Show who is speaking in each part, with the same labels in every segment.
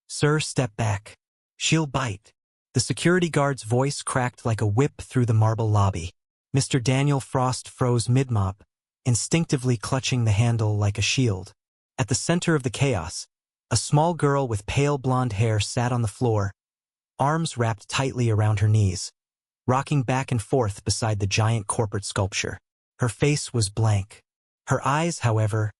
Speaker 1: "Sir, step back. She'll bite." The security guard's voice cracked like a whip through the marble lobby. Mr. Daniel Frost froze mid-mop, instinctively clutching the handle like a shield. At the center of the chaos, a small girl with pale blonde hair sat on the floor, arms wrapped tightly around her knees, rocking back and forth beside the giant corporate sculpture. Her face was blank. Her eyes, however,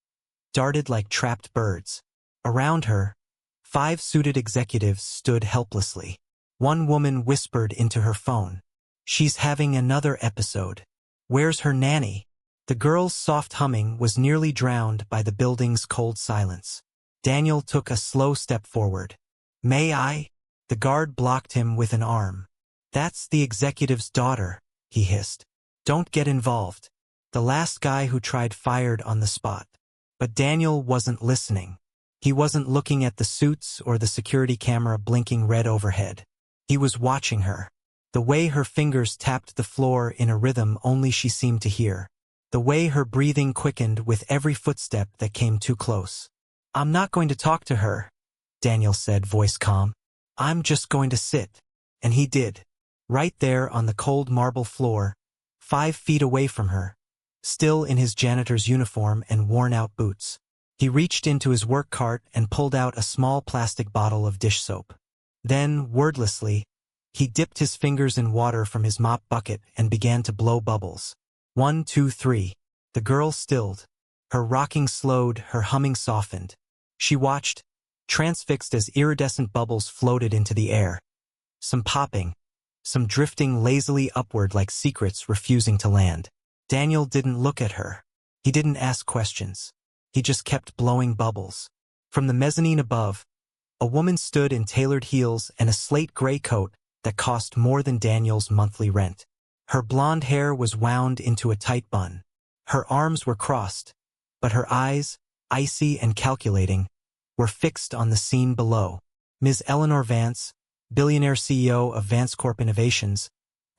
Speaker 1: darted like trapped birds. Around her, 5 suited executives stood helplessly. One woman whispered into her phone, "She's having another episode. Where's her nanny?" The girl's soft humming was nearly drowned by the building's cold silence. Daniel took a slow step forward. "May I?" The guard blocked him with an arm. "That's the executive's daughter," he hissed. "Don't get involved." The last guy who tried fired on the spot. But Daniel wasn't listening. He wasn't looking at the suits or the security camera blinking red overhead. He was watching her. The way her fingers tapped the floor in a rhythm only she seemed to hear. The way her breathing quickened with every footstep that came too close. "I'm not going to talk to her," Daniel said, voice calm. "I'm just going to sit." And he did. Right there on the cold marble floor, 5 feet away from her, still in his janitor's uniform and worn-out boots. He reached into his work cart and pulled out a small plastic bottle of dish soap. Then, wordlessly, he dipped his fingers in water from his mop bucket and began to blow bubbles. 1, 2, 3. The girl stilled. Her rocking slowed, her humming softened. She watched, transfixed as iridescent bubbles floated into the air. Some popping, some drifting lazily upward like secrets refusing to land. Daniel didn't look at her. He didn't ask questions. He just kept blowing bubbles. From the mezzanine above, a woman stood in tailored heels and a slate-gray coat that cost more than Daniel's monthly rent. Her blonde hair was wound into a tight bun. Her arms were crossed, but her eyes, icy and calculating, were fixed on the scene below. Ms. Eleanor Vance, billionaire CEO of Vance Corp Innovations,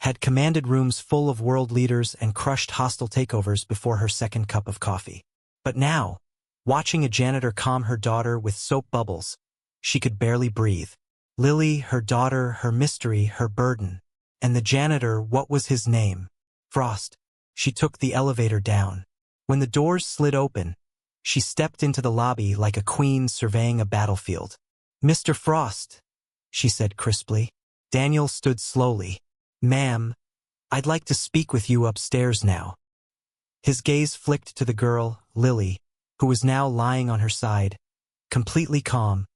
Speaker 1: had commanded rooms full of world leaders and crushed hostile takeovers before her second cup of coffee. But now, watching a janitor calm her daughter with soap bubbles, she could barely breathe. Lily, her daughter, her mystery, her burden. And the janitor, what was his name? Frost. She took the elevator down. When the doors slid open, she stepped into the lobby like a queen surveying a battlefield. "Mr. Frost," she said crisply. Daniel stood slowly. "Ma'am, I'd like to speak with you upstairs now." His gaze flicked to the girl, Lily, who was now lying on her side, completely calm,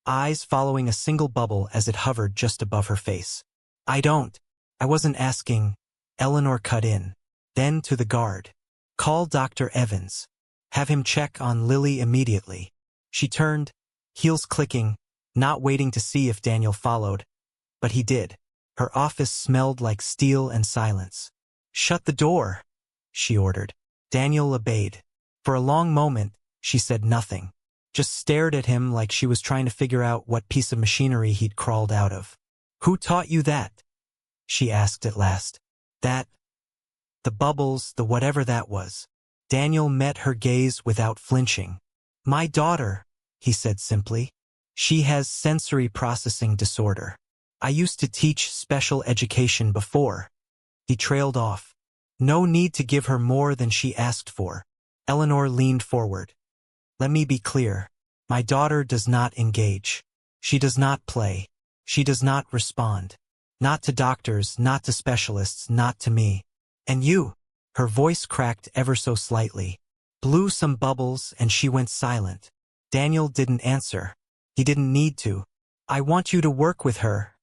Speaker 1: eyes following a single bubble as it hovered just above her face. I wasn't asking," Eleanor cut in. Then to the guard. "Call Dr. Evans. Have him check on Lily immediately." She turned, heels clicking, not waiting to see if Daniel followed. But he did. Her office smelled like steel and silence. "Shut the door," she ordered. Daniel obeyed. For a long moment, she said nothing, just stared at him like she was trying to figure out what piece of machinery he'd crawled out of. "Who taught you that?" she asked at last. "That? The bubbles, the whatever that was." Daniel met her gaze without flinching. "My daughter," he said simply. "She has sensory processing disorder. I used to teach special education before." He trailed off. "No need to give her more than she asked for." Eleanor leaned forward. "Let me be clear. My daughter does not engage. She does not play. She does not respond. Not to doctors, not to specialists, not to me. And you," her voice cracked ever so slightly, blew some bubbles and she went silent. Daniel didn't answer. He didn't need to. "I want you to work with her,"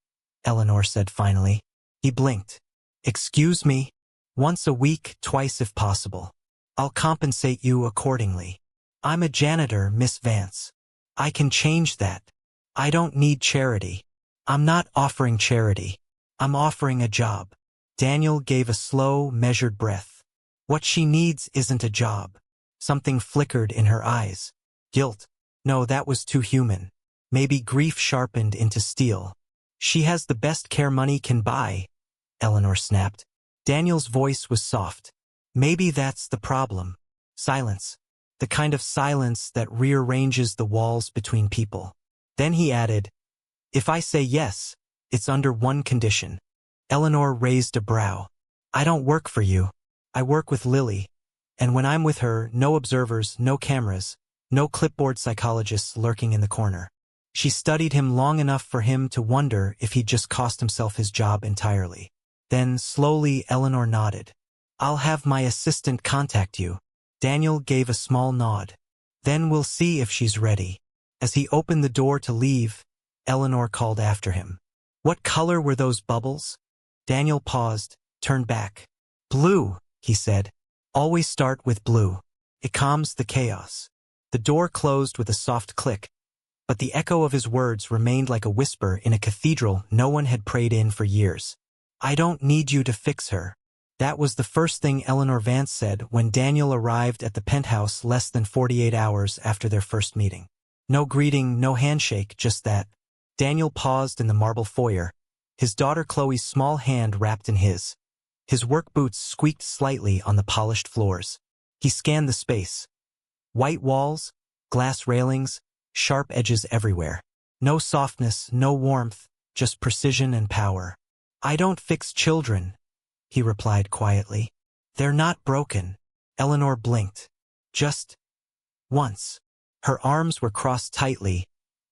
Speaker 1: Eleanor said finally. He blinked. "Excuse me? Once a week, twice if possible. I'll compensate you accordingly. I'm a janitor, Miss Vance. I can change that. I don't need charity. I'm not offering charity. I'm offering a job." Daniel gave a slow, measured breath. What she needs isn't a job. Something flickered in her eyes. Guilt. No, that was too human. Maybe grief sharpened into steel. "She has the best care money can buy," Eleanor snapped. Daniel's voice was soft. "Maybe that's the problem. Silence. The kind of silence that rearranges the walls between people." Then he added, "If I say yes, it's under one condition." Eleanor raised a brow. "I don't work for you. I work with Lily. And when I'm with her, no observers, no cameras, no clipboard psychologists lurking in the corner." She studied him long enough for him to wonder if he'd just cost himself his job entirely. Then, slowly, Eleanor nodded. "I'll have my assistant contact you." Daniel gave a small nod. "Then we'll see if she's ready." As he opened the door to leave, Eleanor called after him. "What color were those bubbles?" Daniel paused, turned back. "Blue," he said. "Always start with blue. It calms the chaos." The door closed with a soft click, but the echo of his words remained like a whisper in a cathedral no one had prayed in for years. "I don't need you to fix her." That was the first thing Eleanor Vance said when Daniel arrived at the penthouse less than 48 hours after their first meeting. No greeting, no handshake, just that. Daniel paused in the marble foyer, his daughter Chloe's small hand wrapped in his. His work boots squeaked slightly on the polished floors. He scanned the space. White walls, glass railings, sharp edges everywhere. No softness, no warmth, just precision and power. "I don't fix children," he replied quietly. "They're not broken." Eleanor blinked. Just once. Her arms were crossed tightly,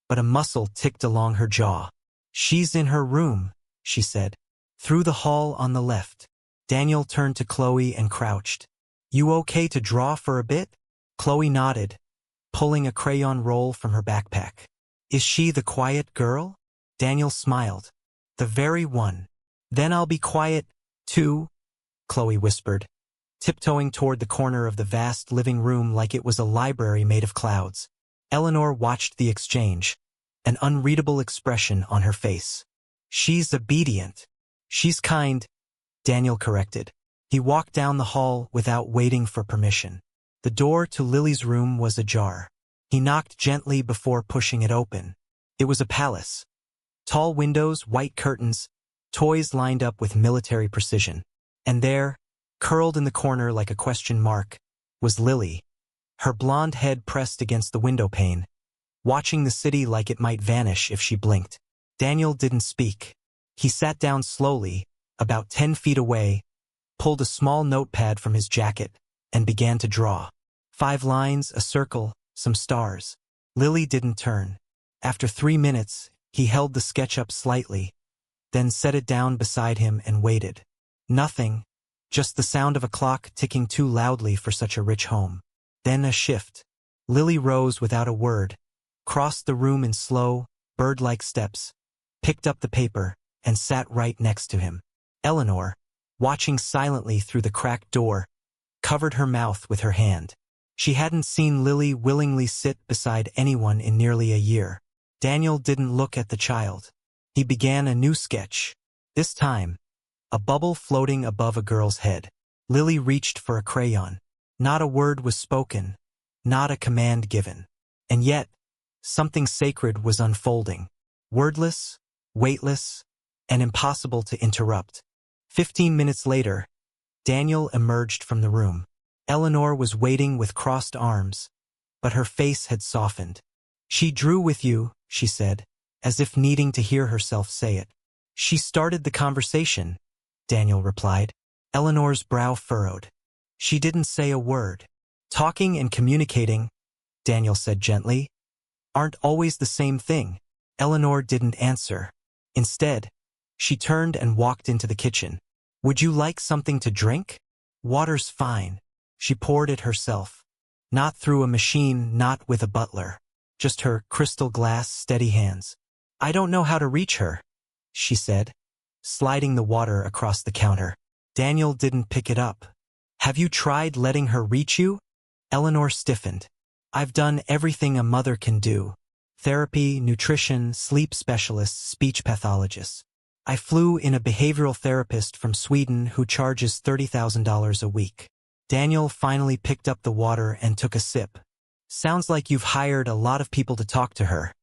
Speaker 1: but a muscle ticked along her jaw. "She's in her room," she said. "Through the hall on the left." Daniel turned to Chloe and crouched. "You okay to draw for a bit?" Chloe nodded, pulling a crayon roll from her backpack. "Is she the quiet girl?" Daniel smiled. "The very one." "Then I'll be quiet, too," Chloe whispered, tiptoeing toward the corner of the vast living room like it was a library made of clouds. Eleanor watched the exchange, an unreadable expression on her face. "She's obedient." "She's kind," Daniel corrected. He walked down the hall without waiting for permission. The door to Lily's room was ajar. He knocked gently before pushing it open. It was a palace. Tall windows, white curtains, toys lined up with military precision. And there, curled in the corner like a question mark, was Lily, her blonde head pressed against the window pane, watching the city like it might vanish if she blinked. Daniel didn't speak. He sat down slowly, about 10 feet away, pulled a small notepad from his jacket, and began to draw. 5 lines, a circle, some stars. Lily didn't turn. After 3 minutes, he held the sketch up slightly, then set it down beside him and waited. Nothing, just the sound of a clock ticking too loudly for such a rich home. Then a shift. Lily rose without a word, crossed the room in slow, bird-like steps, picked up the paper, and sat right next to him. Eleanor, watching silently through the cracked door, covered her mouth with her hand. She hadn't seen Lily willingly sit beside anyone in nearly a year. Daniel didn't look at the child. He began a new sketch. This time, a bubble floating above a girl's head. Lily reached for a crayon. Not a word was spoken, not a command given. And yet, something sacred was unfolding. Wordless, weightless, and impossible to interrupt. 15 minutes later, Daniel emerged from the room. Eleanor was waiting with crossed arms, but her face had softened. "She drew with you," she said, as if needing to hear herself say it. "She started the conversation," Daniel replied. Eleanor's brow furrowed. "She didn't say a word." "Talking and communicating," Daniel said gently, "aren't always the same thing." Eleanor didn't answer. Instead, she turned and walked into the kitchen. "Would you like something to drink?" "Water's fine." She poured it herself. Not through a machine, not with a butler. Just her crystal glass, steady hands. "I don't know how to reach her," she said, sliding the water across the counter. Daniel didn't pick it up. "Have you tried letting her reach you?" Eleanor stiffened. "I've done everything a mother can do. Therapy, nutrition, sleep specialists, speech pathologists. I flew in a behavioral therapist from Sweden who charges $30,000 a week." Daniel finally picked up the water and took a sip. "Sounds like you've hired a lot of people to talk to her,"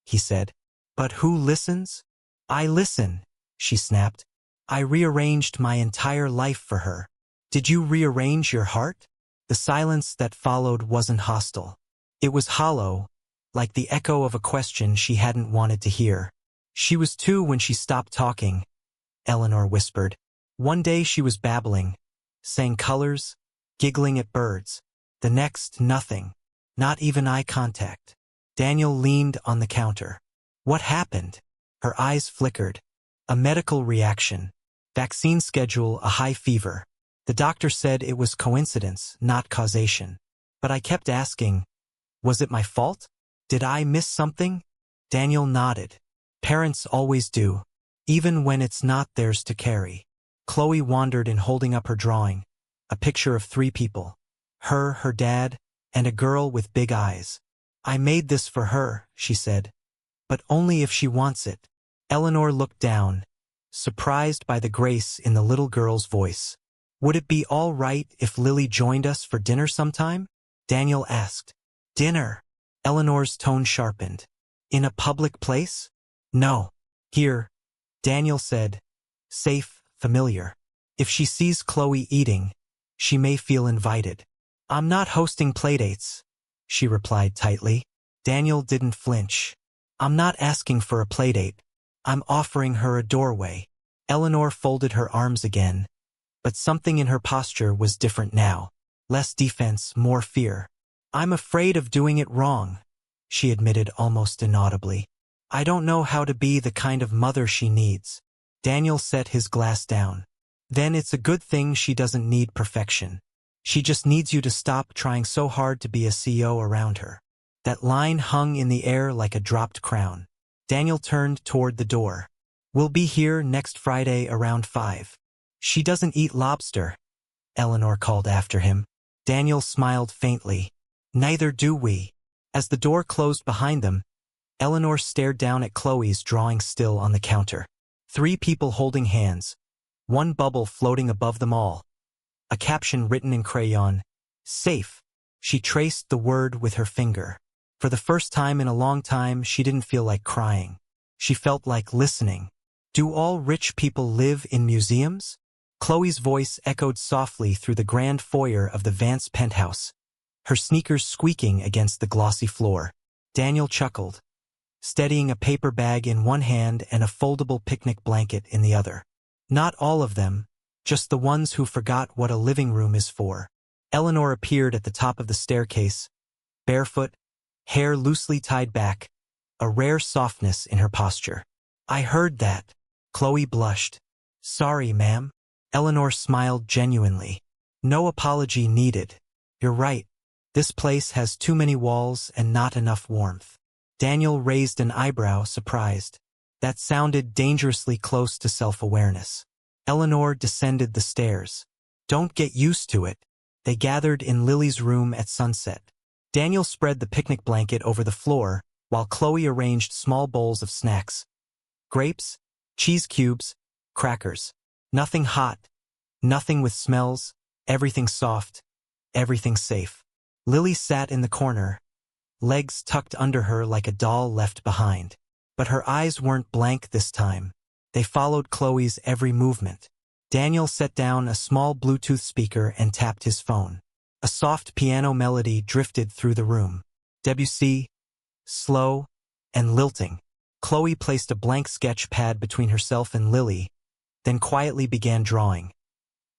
Speaker 1: he said. "But who listens?" "I listen," she snapped. "I rearranged my entire life for her." "Did you rearrange your heart?" The silence that followed wasn't hostile. It was hollow, like the echo of a question she hadn't wanted to hear. She was 2 when she stopped talking, Eleanor whispered. One day she was babbling, saying colors, giggling at birds. The next, nothing. Not even eye contact. Daniel leaned on the counter. What happened? Her eyes flickered. A medical reaction. Vaccine schedule, a high fever. The doctor said it was coincidence, not causation. But I kept asking, was it my fault? Did I miss something? Daniel nodded. Parents always do, even when it's not theirs to carry. Chloe wandered in, holding up her drawing, a picture of 3 people. Her dad, and a girl with big eyes. I made this for her, she said. But only if she wants it. Eleanor looked down, surprised by the grace in the little girl's voice. Would it be all right if Lily joined us for dinner sometime? Daniel asked. Dinner? Eleanor's tone sharpened. In a public place? No. Here, Daniel said. Safe, familiar. If she sees Chloe eating, she may feel invited. I'm not hosting playdates, she replied tightly. Daniel didn't flinch. I'm not asking for a playdate. I'm offering her a doorway. Eleanor folded her arms again, but something in her posture was different now. Less defense, more fear. I'm afraid of doing it wrong, she admitted almost inaudibly. I don't know how to be the kind of mother she needs. Daniel set his glass down. Then it's a good thing she doesn't need perfection. She just needs you to stop trying so hard to be a CEO around her. That line hung in the air like a dropped crown. Daniel turned toward the door. We'll be here next Friday around 5. She doesn't eat lobster, Eleanor called after him. Daniel smiled faintly. Neither do we. As the door closed behind them, Eleanor stared down at Chloe's drawing still on the counter. 3 people holding hands, one bubble floating above them all. A caption written in crayon, safe. She traced the word with her finger. For the first time in a long time, she didn't feel like crying. She felt like listening. Do all rich people live in museums? Chloe's voice echoed softly through the grand foyer of the Vance penthouse, her sneakers squeaking against the glossy floor. Daniel chuckled, steadying a paper bag in one hand and a foldable picnic blanket in the other. Not all of them, just the ones who forgot what a living room is for. Eleanor appeared at the top of the staircase, barefoot, hair loosely tied back, a rare softness in her posture. I heard that. Chloe blushed. Sorry, ma'am. Eleanor smiled genuinely. No apology needed. You're right. This place has too many walls and not enough warmth. Daniel raised an eyebrow, surprised. That sounded dangerously close to self-awareness. Eleanor descended the stairs. Don't get used to it. They gathered in Lily's room at sunset. Daniel spread the picnic blanket over the floor, while Chloe arranged small bowls of snacks. Grapes, cheese cubes, crackers. Nothing hot, nothing with smells, everything soft, everything safe. Lily sat in the corner, legs tucked under her like a doll left behind. But her eyes weren't blank this time. They followed Chloe's every movement. Daniel set down a small Bluetooth speaker and tapped his phone. A soft piano melody drifted through the room. Debussy, slow and lilting. Chloe placed a blank sketch pad between herself and Lily, then quietly began drawing.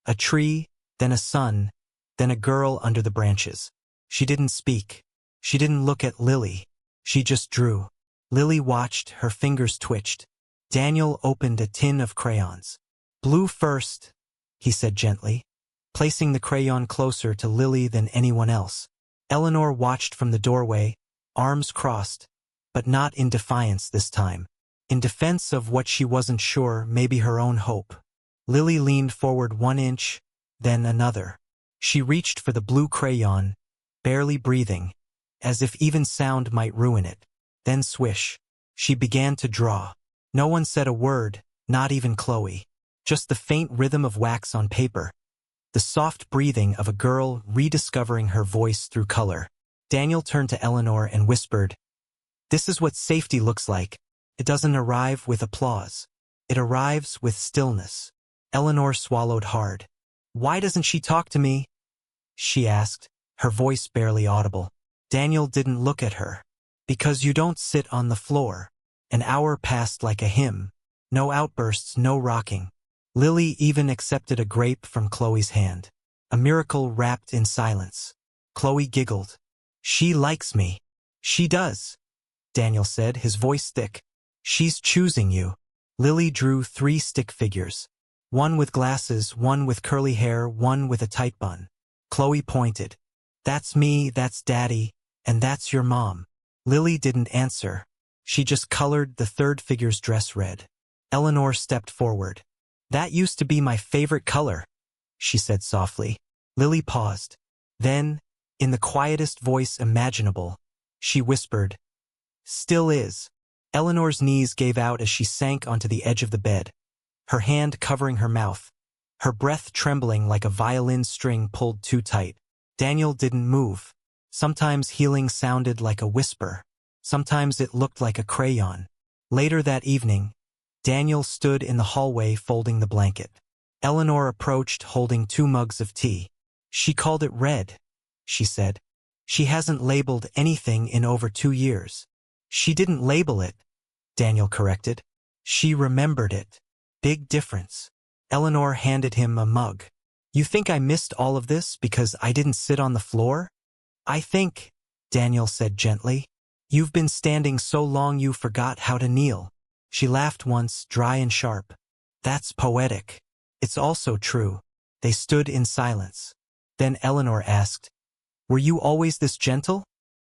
Speaker 1: A tree, then a sun, then a girl under the branches. She didn't speak. She didn't look at Lily. She just drew. Lily watched, her fingers twitched. Daniel opened a tin of crayons. Blue first, he said gently, placing the crayon closer to Lily than anyone else. Eleanor watched from the doorway, arms crossed, but not in defiance this time. In defense of what she wasn't sure, maybe her own hope. Lily leaned forward 1 inch, then another. She reached for the blue crayon, barely breathing, as if even sound might ruin it. Then swish. She began to draw. No one said a word, not even Chloe. Just the faint rhythm of wax on paper. The soft breathing of a girl rediscovering her voice through color. Daniel turned to Eleanor and whispered, "This is what safety looks like. It doesn't arrive with applause. It arrives with stillness." Eleanor swallowed hard. "Why doesn't she talk to me?" she asked, her voice barely audible. Daniel didn't look at her. Because you don't sit on the floor. An hour passed like a hymn. No outbursts, no rocking. Lily even accepted a grape from Chloe's hand. A miracle wrapped in silence. Chloe giggled. She likes me. She does, Daniel said, his voice thick. She's choosing you. Lily drew 3 stick figures. One with glasses, one with curly hair, one with a tight bun. Chloe pointed. That's me, that's Daddy, and that's your mom. Lily didn't answer. She just colored the 3rd figure's dress red. Eleanor stepped forward. That used to be my favorite color, she said softly. Lily paused. Then, in the quietest voice imaginable, she whispered, Still is. Eleanor's knees gave out as she sank onto the edge of the bed, her hand covering her mouth, her breath trembling like a violin string pulled too tight. Daniel didn't move. Sometimes healing sounded like a whisper. Sometimes it looked like a crayon. Later that evening, Daniel stood in the hallway folding the blanket. Eleanor approached holding 2 mugs of tea. She called it red, she said. She hasn't labeled anything in over 2 years. She didn't label it, Daniel corrected. She remembered it. Big difference. Eleanor handed him a mug. You think I missed all of this because I didn't sit on the floor? I think, Daniel said gently, you've been standing so long you forgot how to kneel. She laughed once, dry and sharp. That's poetic. It's also true. They stood in silence. Then Eleanor asked, Were you always this gentle?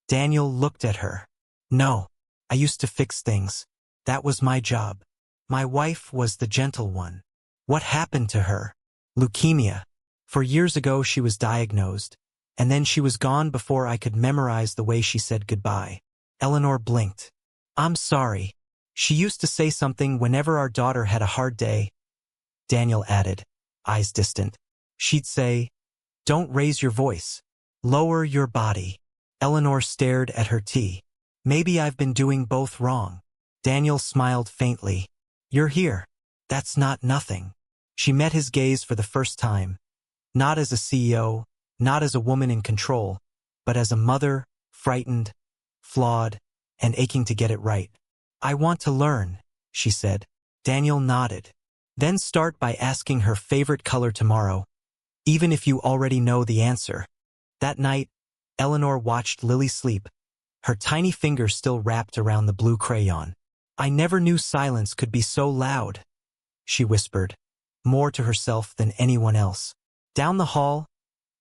Speaker 1: Daniel looked at her. No, I used to fix things. That was my job. My wife was the gentle one. What happened to her? Leukemia. 4 years ago she was diagnosed, and then she was gone before I could memorize the way she said goodbye. Eleanor blinked. I'm sorry. She used to say something whenever our daughter had a hard day. Daniel added, eyes distant. She'd say, Don't raise your voice. Lower your body. Eleanor stared at her tea. Maybe I've been doing both wrong. Daniel smiled faintly. You're here. That's not nothing. She met his gaze for the first time. Not as a CEO, not as a woman in control, but as a mother, frightened, flawed, and aching to get it right. I want to learn, she said. Daniel nodded. Then start by asking her favorite color tomorrow, even if you already know the answer. That night, Eleanor watched Lily sleep, her tiny fingers still wrapped around the blue crayon. I never knew silence could be so loud, she whispered, more to herself than anyone else. Down the hall,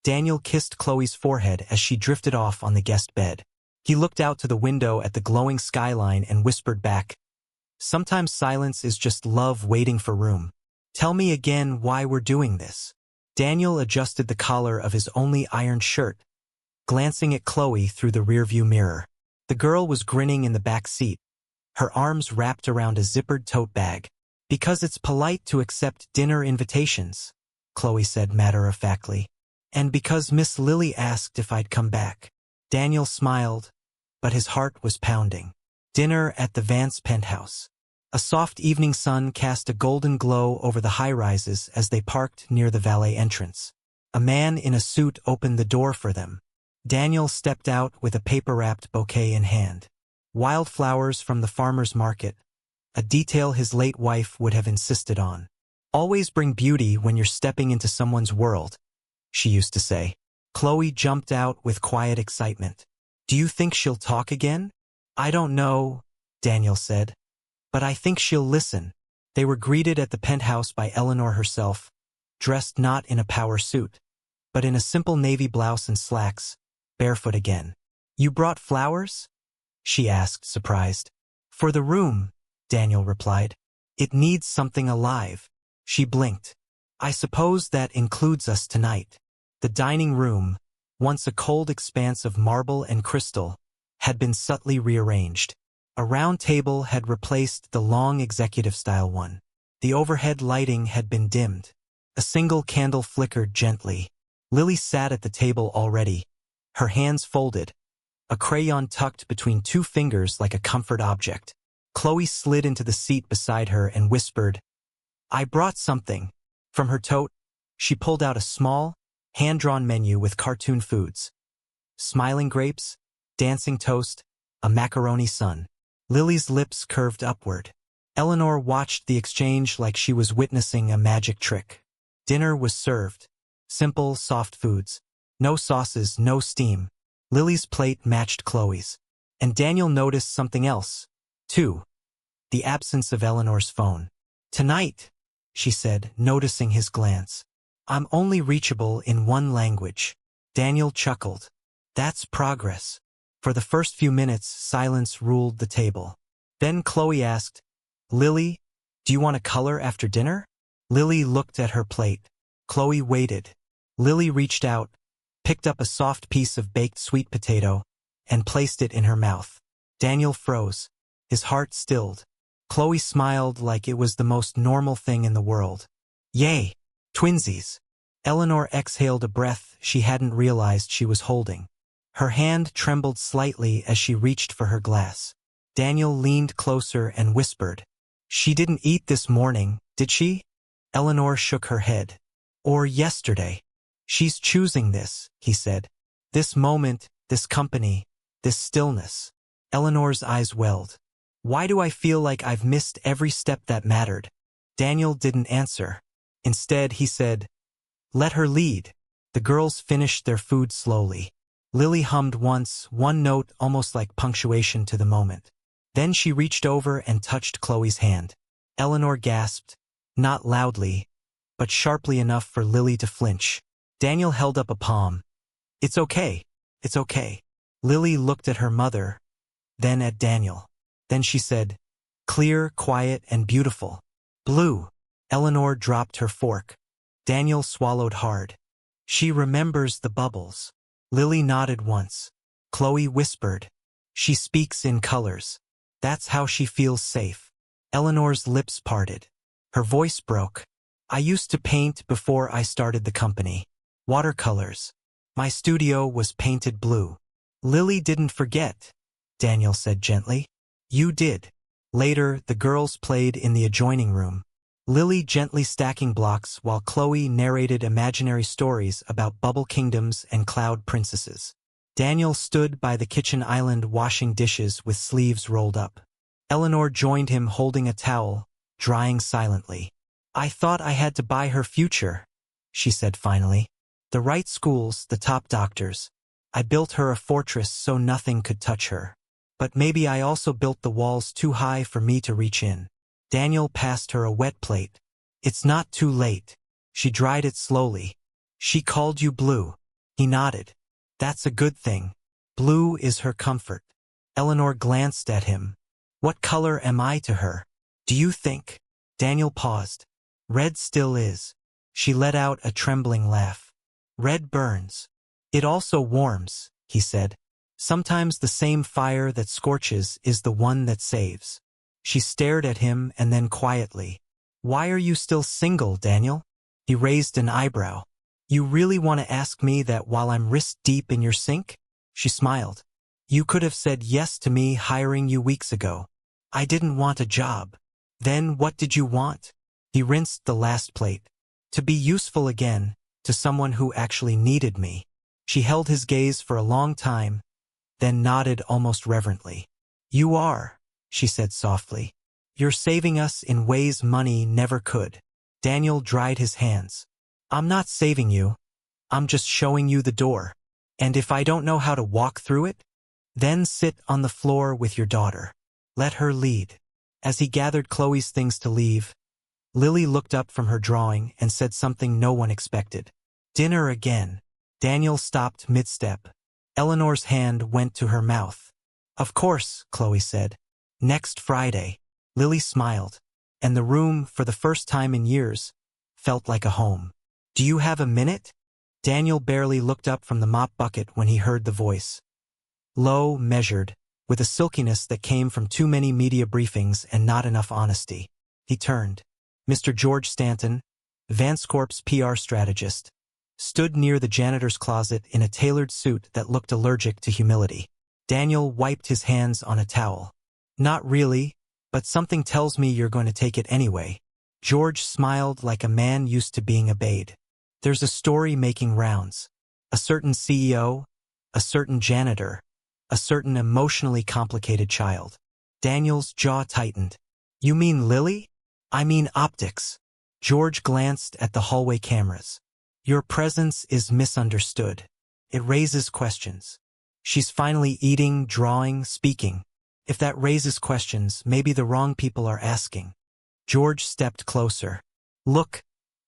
Speaker 1: Daniel kissed Chloe's forehead as she drifted off on the guest bed. He looked out to the window at the glowing skyline and whispered back, Sometimes silence is just love waiting for room. Tell me again why we're doing this. Daniel adjusted the collar of his only ironed shirt, glancing at Chloe through the rearview mirror. The girl was grinning in the back seat, her arms wrapped around a zippered tote bag. Because it's polite to accept dinner invitations, Chloe said matter-of-factly. And because Miss Lily asked if I'd come back. Daniel smiled, but his heart was pounding. Dinner at the Vance penthouse. A soft evening sun cast a golden glow over the high-rises as they parked near the valet entrance. A man in a suit opened the door for them. Daniel stepped out with a paper-wrapped bouquet in hand. Wildflowers from the farmer's market, a detail his late wife would have insisted on. Always bring beauty when you're stepping into someone's world, she used to say. Chloe jumped out with quiet excitement. Do you think she'll talk again? I don't know, Daniel said. But I think she'll listen. They were greeted at the penthouse by Eleanor herself, dressed not in a power suit, but in a simple navy blouse and slacks, barefoot again. You brought flowers? She asked, surprised. For the room, Daniel replied. It needs something alive. She blinked. I suppose that includes us tonight. The dining room, once a cold expanse of marble and crystal, had been subtly rearranged. A round table had replaced the long executive-style one. The overhead lighting had been dimmed. A single candle flickered gently. Lily sat at the table already, her hands folded, a crayon tucked between 2 fingers like a comfort object. Chloe slid into the seat beside her and whispered, I brought something. From her tote, she pulled out a small, hand-drawn menu with cartoon foods. Smiling grapes, dancing toast, a macaroni sun. Lily's lips curved upward. Eleanor watched the exchange like she was witnessing a magic trick. Dinner was served. Simple, soft foods. No sauces, no steam. Lily's plate matched Chloe's. And Daniel noticed something else, too. The absence of Eleanor's phone. "Tonight," she said, noticing his glance. "I'm only reachable in one language." Daniel chuckled. "That's progress." For the first few minutes, silence ruled the table. Then Chloe asked, "Lily, do you want to color after dinner?" Lily looked at her plate. Chloe waited. Lily reached out, picked up a soft piece of baked sweet potato, and placed it in her mouth. Daniel froze. His heart stilled. Chloe smiled like it was the most normal thing in the world. "Yay! Twinsies!" Eleanor exhaled a breath she hadn't realized she was holding. Her hand trembled slightly as she reached for her glass. Daniel leaned closer and whispered, "She didn't eat this morning, did she?" Eleanor shook her head. "Or yesterday." "She's choosing this," he said. "This moment, this company, this stillness." Eleanor's eyes welled. "Why do I feel like I've missed every step that mattered?" Daniel didn't answer. Instead, he said, "Let her lead." The girls finished their food slowly. Lily hummed once, one note almost like punctuation to the moment. Then she reached over and touched Chloe's hand. Eleanor gasped, not loudly, but sharply enough for Lily to flinch. Daniel held up a palm. "It's okay. It's okay." Lily looked at her mother, then at Daniel. Then she said, "Clear, quiet, and beautiful. Blue." Eleanor dropped her fork. Daniel swallowed hard. "She remembers the bubbles." Lily nodded once. Chloe whispered, "She speaks in colors. That's how she feels safe." Eleanor's lips parted. Her voice broke. "I used to paint before I started the company. Watercolors. My studio was painted blue." "Lily didn't forget," Daniel said gently. "You did." Later, the girls played in the adjoining room. Lily gently stacking blocks while Chloe narrated imaginary stories about bubble kingdoms and cloud princesses. Daniel stood by the kitchen island washing dishes with sleeves rolled up. Eleanor joined him holding a towel, drying silently. "I thought I had to buy her future," she said finally. "The right schools, the top doctors. I built her a fortress so nothing could touch her. But maybe I also built the walls too high for me to reach in." Daniel passed her a wet plate. "It's not too late." She dried it slowly. "She called you blue." He nodded. "That's a good thing. Blue is her comfort." Eleanor glanced at him. "What color am I to her, do you think?" Daniel paused. "Red still is." She let out a trembling laugh. "Red burns. It also warms," he said. "Sometimes the same fire that scorches is the one that saves." She stared at him and then quietly, "Why are you still single, Daniel?" He raised an eyebrow. "You really want to ask me that while I'm wrist deep in your sink?" She smiled. "You could have said yes to me hiring you weeks ago." "I didn't want a job." "Then what did you want?" He rinsed the last plate. "To be useful again, to someone who actually needed me." She held his gaze for a long time, then nodded almost reverently. "You are," she said softly. "You're saving us in ways money never could." Daniel dried his hands. "I'm not saving you. I'm just showing you the door. And if I don't know how to walk through it, then sit on the floor with your daughter. Let her lead." As he gathered Chloe's things to leave, Lily looked up from her drawing and said something no one expected. "Dinner again." Daniel stopped mid-step. Eleanor's hand went to her mouth. "Of course," Chloe said. "Next Friday." Lily smiled, and the room, for the first time in years, felt like a home. "Do you have a minute?" Daniel barely looked up from the mop bucket when he heard the voice. Low, measured, with a silkiness that came from too many media briefings and not enough honesty. He turned. Mr. George Stanton, Vanscorp's PR strategist, stood near the janitor's closet in a tailored suit that looked allergic to humility. Daniel wiped his hands on a towel. "Not really, but something tells me you're going to take it anyway." George smiled like a man used to being obeyed. "There's a story making rounds. A certain CEO, a certain janitor, a certain emotionally complicated child. Daniel's jaw tightened. You mean Lily? I mean optics. George glanced at the hallway cameras. Your presence is misunderstood. It raises questions. She's finally eating, drawing, speaking. If that raises questions, maybe the wrong people are asking. George stepped closer. Look,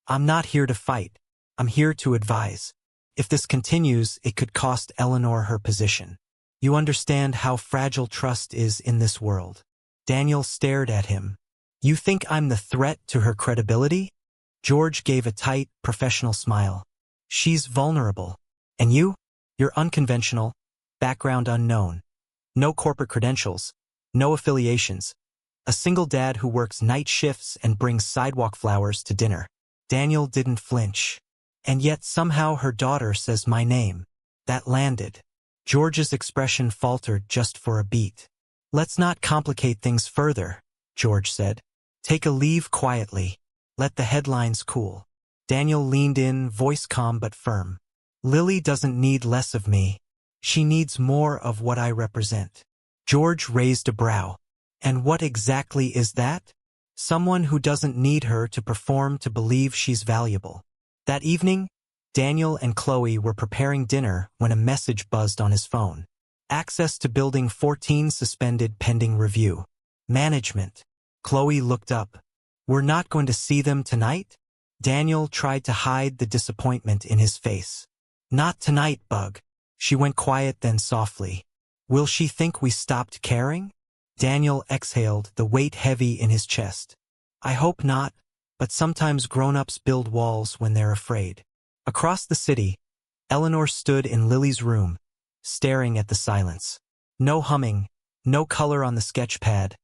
Speaker 1: I'm not here to fight. I'm here to advise. If this continues, it could cost Eleanor her position. You understand how fragile trust is in this world. Daniel stared at him. You think I'm the threat to her credibility? George gave a tight, professional smile. She's vulnerable. And you? You're unconventional, background unknown. No corporate credentials, no affiliations. A single dad who works night shifts and brings sidewalk flowers to dinner. Daniel didn't flinch. And yet somehow her daughter says my name. That landed. George's expression faltered just for a beat. Let's not complicate things further, George said. Take a leave quietly. Let the headlines cool. Daniel leaned in, voice calm but firm. Lily doesn't need less of me. She needs more of what I represent. George raised a brow. And what exactly is that? Someone who doesn't need her to perform to believe she's valuable. That evening, Daniel and Chloe were preparing dinner when a message buzzed on his phone. Access to Building 14 suspended pending review. Management. Chloe looked up. We're not going to see them tonight? Daniel tried to hide the disappointment in his face. Not tonight, Bug. She went quiet then softly. Will she think we stopped caring? Daniel exhaled, the weight heavy in his chest. I hope not, but sometimes grown-ups build walls when they're afraid. Across the city, Eleanor stood in Lily's room, staring at the silence. No humming, no color on the sketch pad,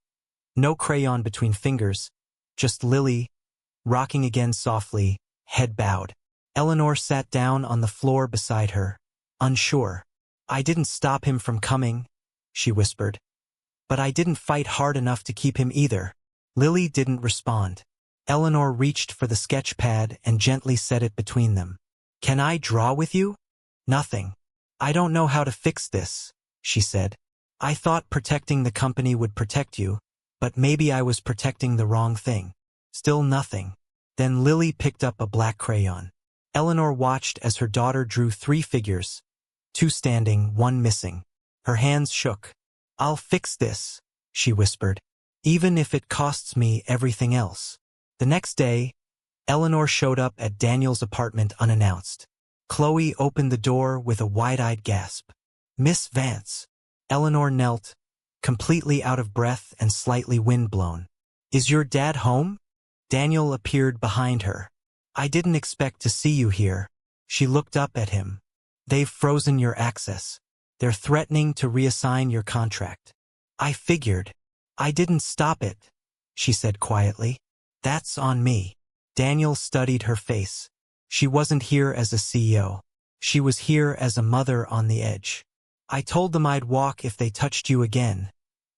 Speaker 1: no crayon between fingers, just Lily, rocking again softly, head bowed. Eleanor sat down on the floor beside her, unsure. I didn't stop him from coming, she whispered. But I didn't fight hard enough to keep him either. Lily didn't respond. Eleanor reached for the sketch pad and gently set it between them. Can I draw with you? Nothing. I don't know how to fix this, she said. I thought protecting the company would protect you, but maybe I was protecting the wrong thing. Still nothing. Then Lily picked up a black crayon. Eleanor watched as her daughter drew 3 figures, 2 standing, 1 missing. Her hands shook. I'll fix this, she whispered, even if it costs me everything else. The next day, Eleanor showed up at Daniel's apartment unannounced. Chloe opened the door with a wide-eyed gasp. Miss Vance. Eleanor knelt, completely out of breath and slightly windblown. Is your dad home? Daniel appeared behind her. I didn't expect to see you here. She looked up at him. They've frozen your access. They're threatening to reassign your contract. I figured. I didn't stop it, she said quietly. That's on me. Daniel studied her face. She wasn't here as a CEO. She was here as a mother on the edge. I told them I'd walk if they touched you again,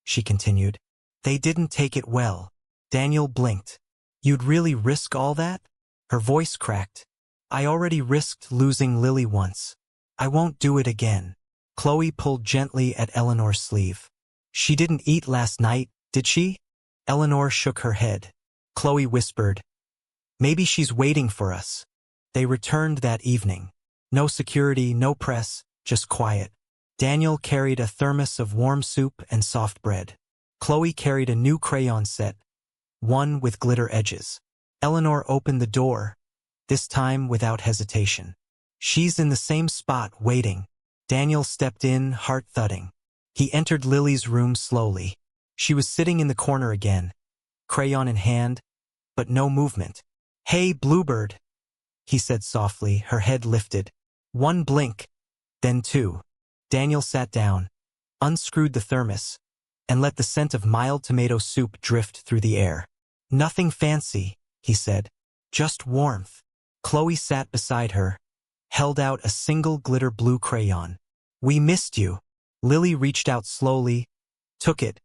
Speaker 1: she continued. They didn't take it well. Daniel blinked. You'd really risk all that? Her voice cracked. I already risked losing Lily once. I won't do it again. Chloe pulled gently at Eleanor's sleeve. She didn't eat last night, did she? Eleanor shook her head. Chloe whispered, maybe she's waiting for us. They returned that evening. No security, no press, just quiet. Daniel carried a thermos of warm soup and soft bread. Chloe carried a new crayon set, one with glitter edges. Eleanor opened the door, this time without hesitation. She's in the same spot, waiting. Daniel stepped in, heart thudding. He entered Lily's room slowly. She was sitting in the corner again, crayon in hand, but no movement. Hey, Bluebird, he said softly, her head lifted. 1 blink, then 2. Daniel sat down, unscrewed the thermos, and let the scent of mild tomato soup drift through the air. Nothing fancy, he said, just warmth. Chloe sat beside her, held out a single glitter blue crayon. We missed you. Lily reached out slowly, took it,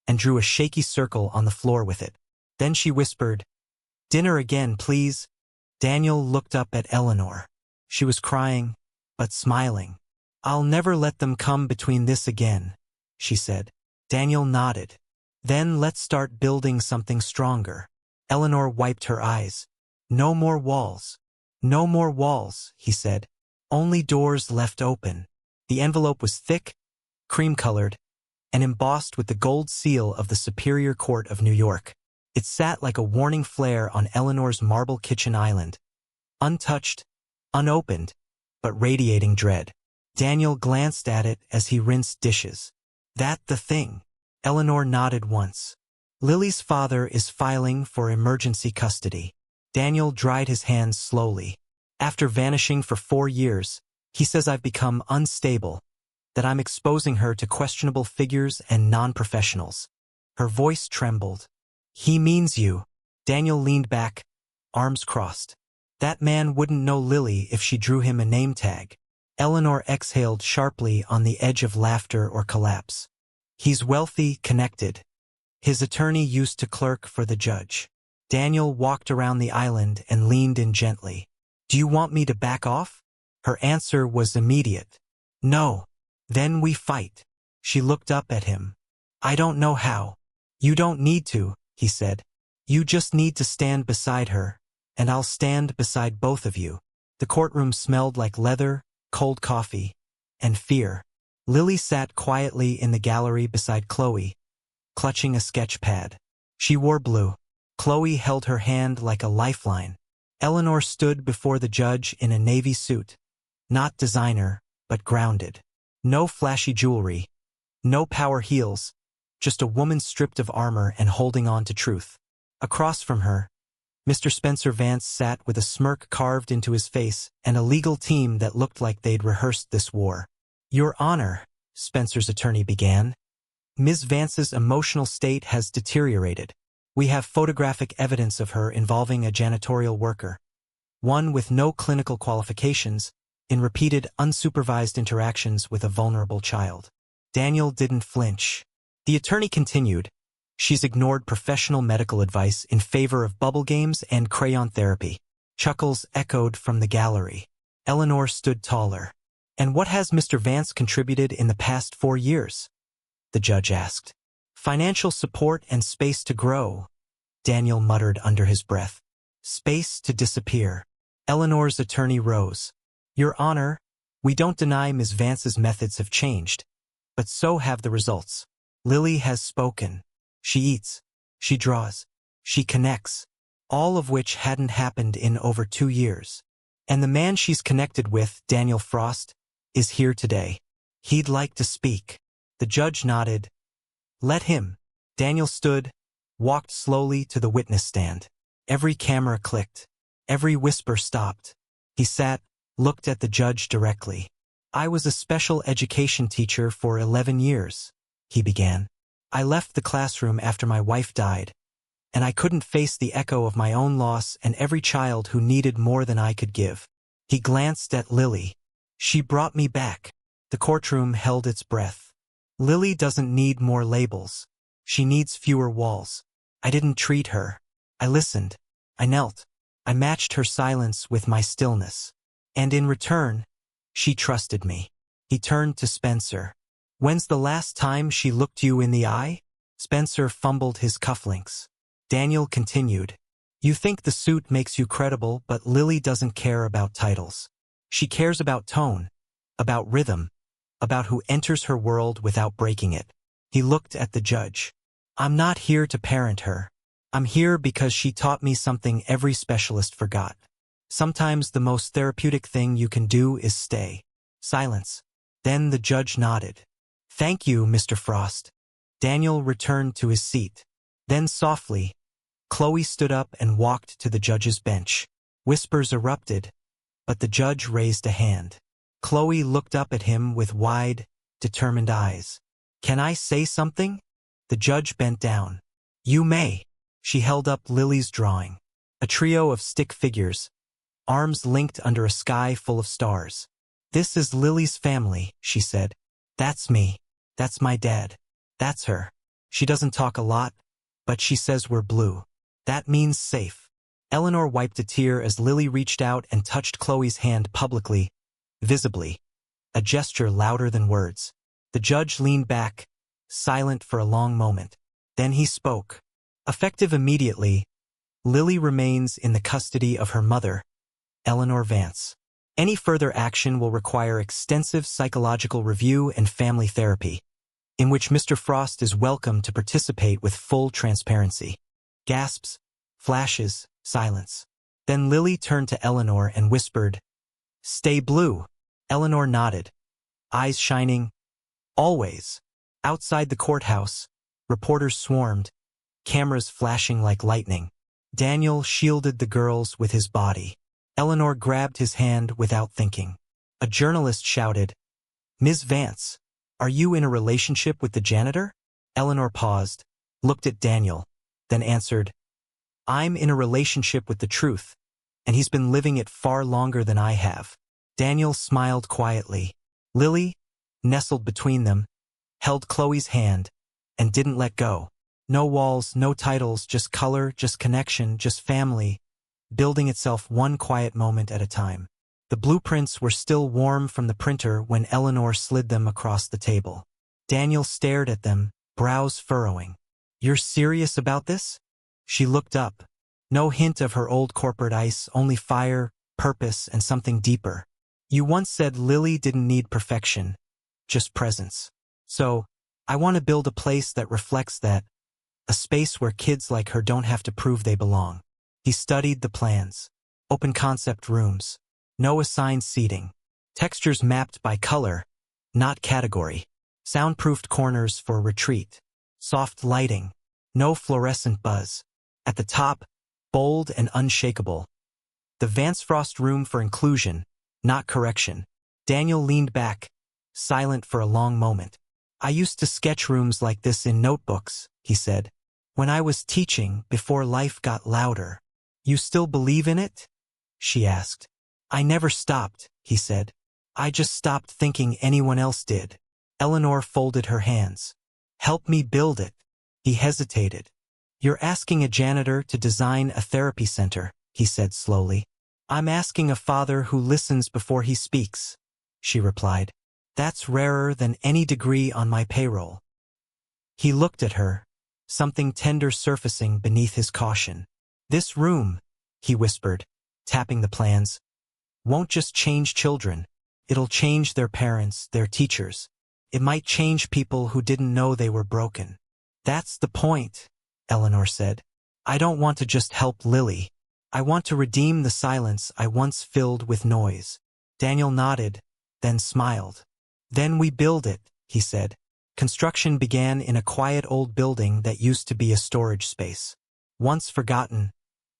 Speaker 1: and drew a shaky circle on the floor with it. Then she whispered, dinner again, please. Daniel looked up at Eleanor. She was crying, but smiling. I'll never let them come between this again, she said. Daniel nodded. Then let's start building something stronger. Eleanor wiped her eyes. No more walls. No more walls, he said. Only doors left open. The envelope was thick, cream-colored, and embossed with the gold seal of the Superior Court of New York. It sat like a warning flare on Eleanor's marble kitchen island. Untouched, unopened, but radiating dread. Daniel glanced at it as he rinsed dishes. That the thing? Eleanor nodded once. Lily's father is filing for emergency custody. Daniel dried his hands slowly. After vanishing for 4 years, he says I've become unstable, that I'm exposing her to questionable figures and non-professionals. Her voice trembled. He means you. Daniel leaned back, arms crossed. That man wouldn't know Lily if she drew him a name tag. Eleanor exhaled sharply on the edge of laughter or collapse. He's wealthy, connected. His attorney used to clerk for the judge. Daniel walked around the island and leaned in gently. Do you want me to back off? Her answer was immediate. No. Then we fight. She looked up at him. I don't know how. You don't need to, he said. You just need to stand beside her, and I'll stand beside both of you. The courtroom smelled like leather, cold coffee, and fear. Lily sat quietly in the gallery beside Chloe, clutching a sketch pad. She wore blue. Chloe held her hand like a lifeline. Eleanor stood before the judge in a navy suit. Not designer, but grounded. No flashy jewelry. No power heels. Just a woman stripped of armor and holding on to truth. Across from her, Mr. Spencer Vance sat with a smirk carved into his face and a legal team that looked like they'd rehearsed this war. Your Honor, Spencer's attorney began. Ms. Vance's emotional state has deteriorated. We have photographic evidence of her involving a janitorial worker. One with no clinical qualifications, in repeated unsupervised interactions with a vulnerable child. Daniel didn't flinch. The attorney continued. She's ignored professional medical advice in favor of bubble games and crayon therapy. Chuckles echoed from the gallery. Eleanor stood taller. And what has Mr. Vance contributed in the past 4 years? The judge asked. Financial support and space to grow, Daniel muttered under his breath. Space to disappear. Eleanor's attorney rose. Your Honor, we don't deny Ms. Vance's methods have changed, but so have the results. Lily has spoken. She eats. She draws. She connects. All of which hadn't happened in over 2 years. And the man she's connected with, Daniel Frost, is here today. He'd like to speak. The judge nodded. Let him. Daniel stood, walked slowly to the witness stand. Every camera clicked. Every whisper stopped. He sat, looked at the judge directly. I was a special education teacher for 11 years, he began. I left the classroom after my wife died, and I couldn't face the echo of my own loss and every child who needed more than I could give. He glanced at Lily. She brought me back. The courtroom held its breath. Lily doesn't need more labels. She needs fewer walls. I didn't treat her. I listened. I knelt. I matched her silence with my stillness. And in return, she trusted me. He turned to Spencer. When's the last time she looked you in the eye? Spencer fumbled his cufflinks. Daniel continued. You think the suit makes you credible, but Lily doesn't care about titles. She cares about tone, about rhythm, about who enters her world without breaking it. He looked at the judge. I'm not here to parent her. I'm here because she taught me something every specialist forgot. Sometimes the most therapeutic thing you can do is stay. Silence. Then the judge nodded. Thank you, Mr. Frost. Daniel returned to his seat. Then softly, Chloe stood up and walked to the judge's bench. Whispers erupted, but the judge raised a hand. Chloe looked up at him with wide, determined eyes. Can I say something? The judge bent down. You may. She held up Lily's drawing. A trio of stick figures, arms linked under a sky full of stars. This is Lily's family, she said. That's me. That's my dad. That's her. She doesn't talk a lot, but she says we're blue. That means safe. Eleanor wiped a tear as Lily reached out and touched Chloe's hand publicly, visibly. a gesture louder than words. The judge leaned back, silent for a long moment. Then he spoke. Effective immediately, Lily remains in the custody of her mother, Eleanor Vance. Any further action will require extensive psychological review and family therapy, in which Mr. Frost is welcome to participate with full transparency. Gasps, flashes, silence. Then Lily turned to Eleanor and whispered, "Stay blue." Eleanor nodded, eyes shining. Always. Outside the courthouse, reporters swarmed, cameras flashing like lightning. Daniel shielded the girls with his body. Eleanor grabbed his hand without thinking. A journalist shouted, "Ms. Vance, are you in a relationship with the janitor?" Eleanor paused, looked at Daniel, then answered, "I'm in a relationship with the truth, and he's been living it far longer than I have." Daniel smiled quietly. Lily, nestled between them, held Chloe's hand and didn't let go. No walls, no titles, just color, just connection, just family, building itself one quiet moment at a time. The blueprints were still warm from the printer when Eleanor slid them across the table. Daniel stared at them, brows furrowing. "You're serious about this?" She looked up. No hint of her old corporate ice, only fire, purpose, and something deeper. "You once said Lily didn't need perfection, just presence. So, I want to build a place that reflects that, a space where kids like her don't have to prove they belong." He studied the plans. Open concept rooms. No assigned seating. Textures mapped by color, not category. Soundproofed corners for retreat. Soft lighting. No fluorescent buzz. At the top, bold and unshakable. The Vance Frost room for inclusion, not correction. Daniel leaned back, silent for a long moment. "I used to sketch rooms like this in notebooks," he said. "When I was teaching, before life got louder." "You still believe in it?" she asked. "I never stopped," he said. "I just stopped thinking anyone else did." Eleanor folded her hands. "Help me build it." He hesitated. "You're asking a janitor to design a therapy center," he said slowly. "I'm asking a father who listens before he speaks," she replied. "That's rarer than any degree on my payroll." He looked at her, something tender surfacing beneath his caution. "This room," he whispered, tapping the plans, "won't just change children. It'll change their parents, their teachers. It might change people who didn't know they were broken." "That's the point," Eleanor said. "I don't want to just help Lily. I want to redeem the silence I once filled with noise." Daniel nodded, then smiled. "Then we build it," he said. Construction began in a quiet old building that used to be a storage space. Once forgotten,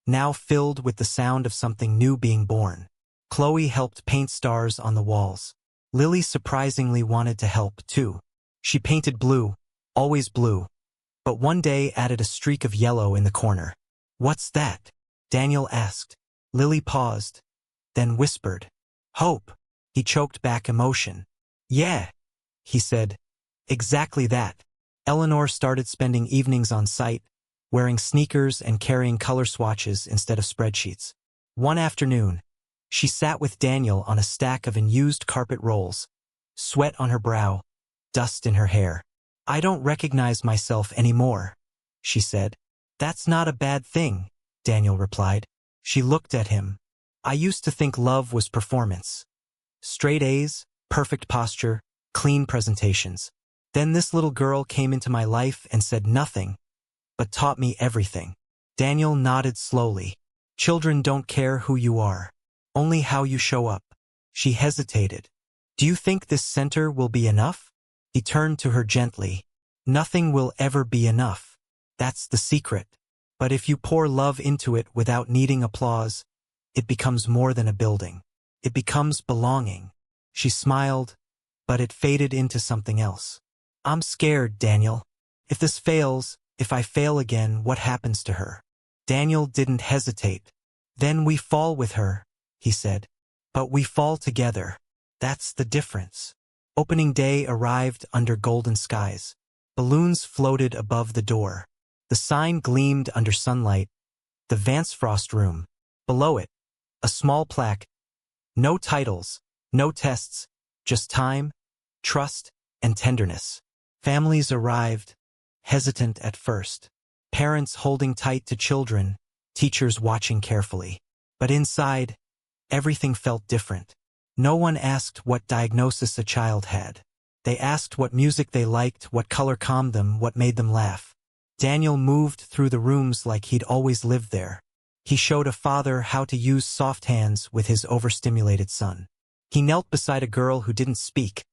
Speaker 1: now filled with the sound of something new being born. Chloe helped paint stars on the walls. Lily surprisingly wanted to help, too. She painted blue, always blue, but one day added a streak of yellow in the corner. "What's that?" Daniel asked. Lily paused, then whispered, "Hope." He choked back emotion. "Yeah," he said. "Exactly that." Eleanor started spending evenings on site, wearing sneakers and carrying color swatches instead of spreadsheets. One afternoon, she sat with Daniel on a stack of unused carpet rolls, sweat on her brow, dust in her hair. "I don't recognize myself anymore," she said. "That's not a bad thing," Daniel replied. She looked at him. "I used to think love was performance. Straight A's, perfect posture, clean presentations. Then this little girl came into my life and said nothing, but taught me everything." Daniel nodded slowly. "Children don't care who you are, only how you show up." She hesitated. "Do you think this center will be enough?" He turned to her gently. "Nothing will ever be enough. That's the secret. But if you pour love into it without needing applause, it becomes more than a building. It becomes belonging." She smiled, but it faded into something else. "I'm scared, Daniel. If this fails, if I fail again, what happens to her?" Daniel didn't hesitate. "Then we fall with her," he said. "But we fall together. That's the difference." Opening day arrived under golden skies. Balloons floated above the door. The sign gleamed under sunlight. The Vance Frost room. Below it, a small plaque. No titles, no tests, Just time, trust, and tenderness. Families arrived, hesitant at first. Parents holding tight to children, teachers watching carefully. But inside, everything felt different. No one asked what diagnosis a child had. They asked what music they liked, what color calmed them, what made them laugh. Daniel moved through the rooms like he'd always lived there. He showed a father how to use soft hands with his overstimulated son. He knelt beside a girl who didn't speak,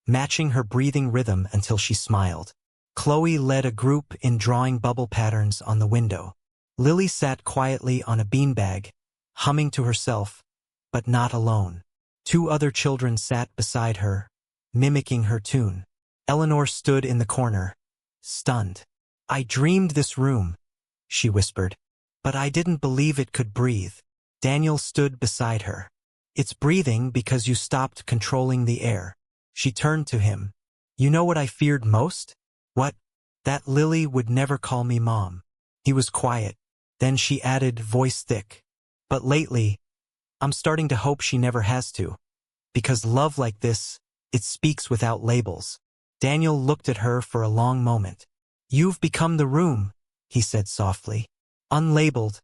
Speaker 1: matching her breathing rhythm until she smiled. Chloe led a group in drawing bubble patterns on the window. Lily sat quietly on a beanbag, humming to herself, but not alone. 2 other children sat beside her, mimicking her tune. Eleanor stood in the corner, stunned. "I dreamed this room," she whispered, "but I didn't believe it could breathe." Daniel stood beside her. "It's breathing because you stopped controlling the air." She turned to him. "You know what I feared most?" "What?" "That Lily would never call me Mom." He was quiet. Then she added, voice thick, "But lately, I'm starting to hope she never has to. Because love like this, it speaks without labels." Daniel looked at her for a long moment. "You've become the room," he said softly. "Unlabeled,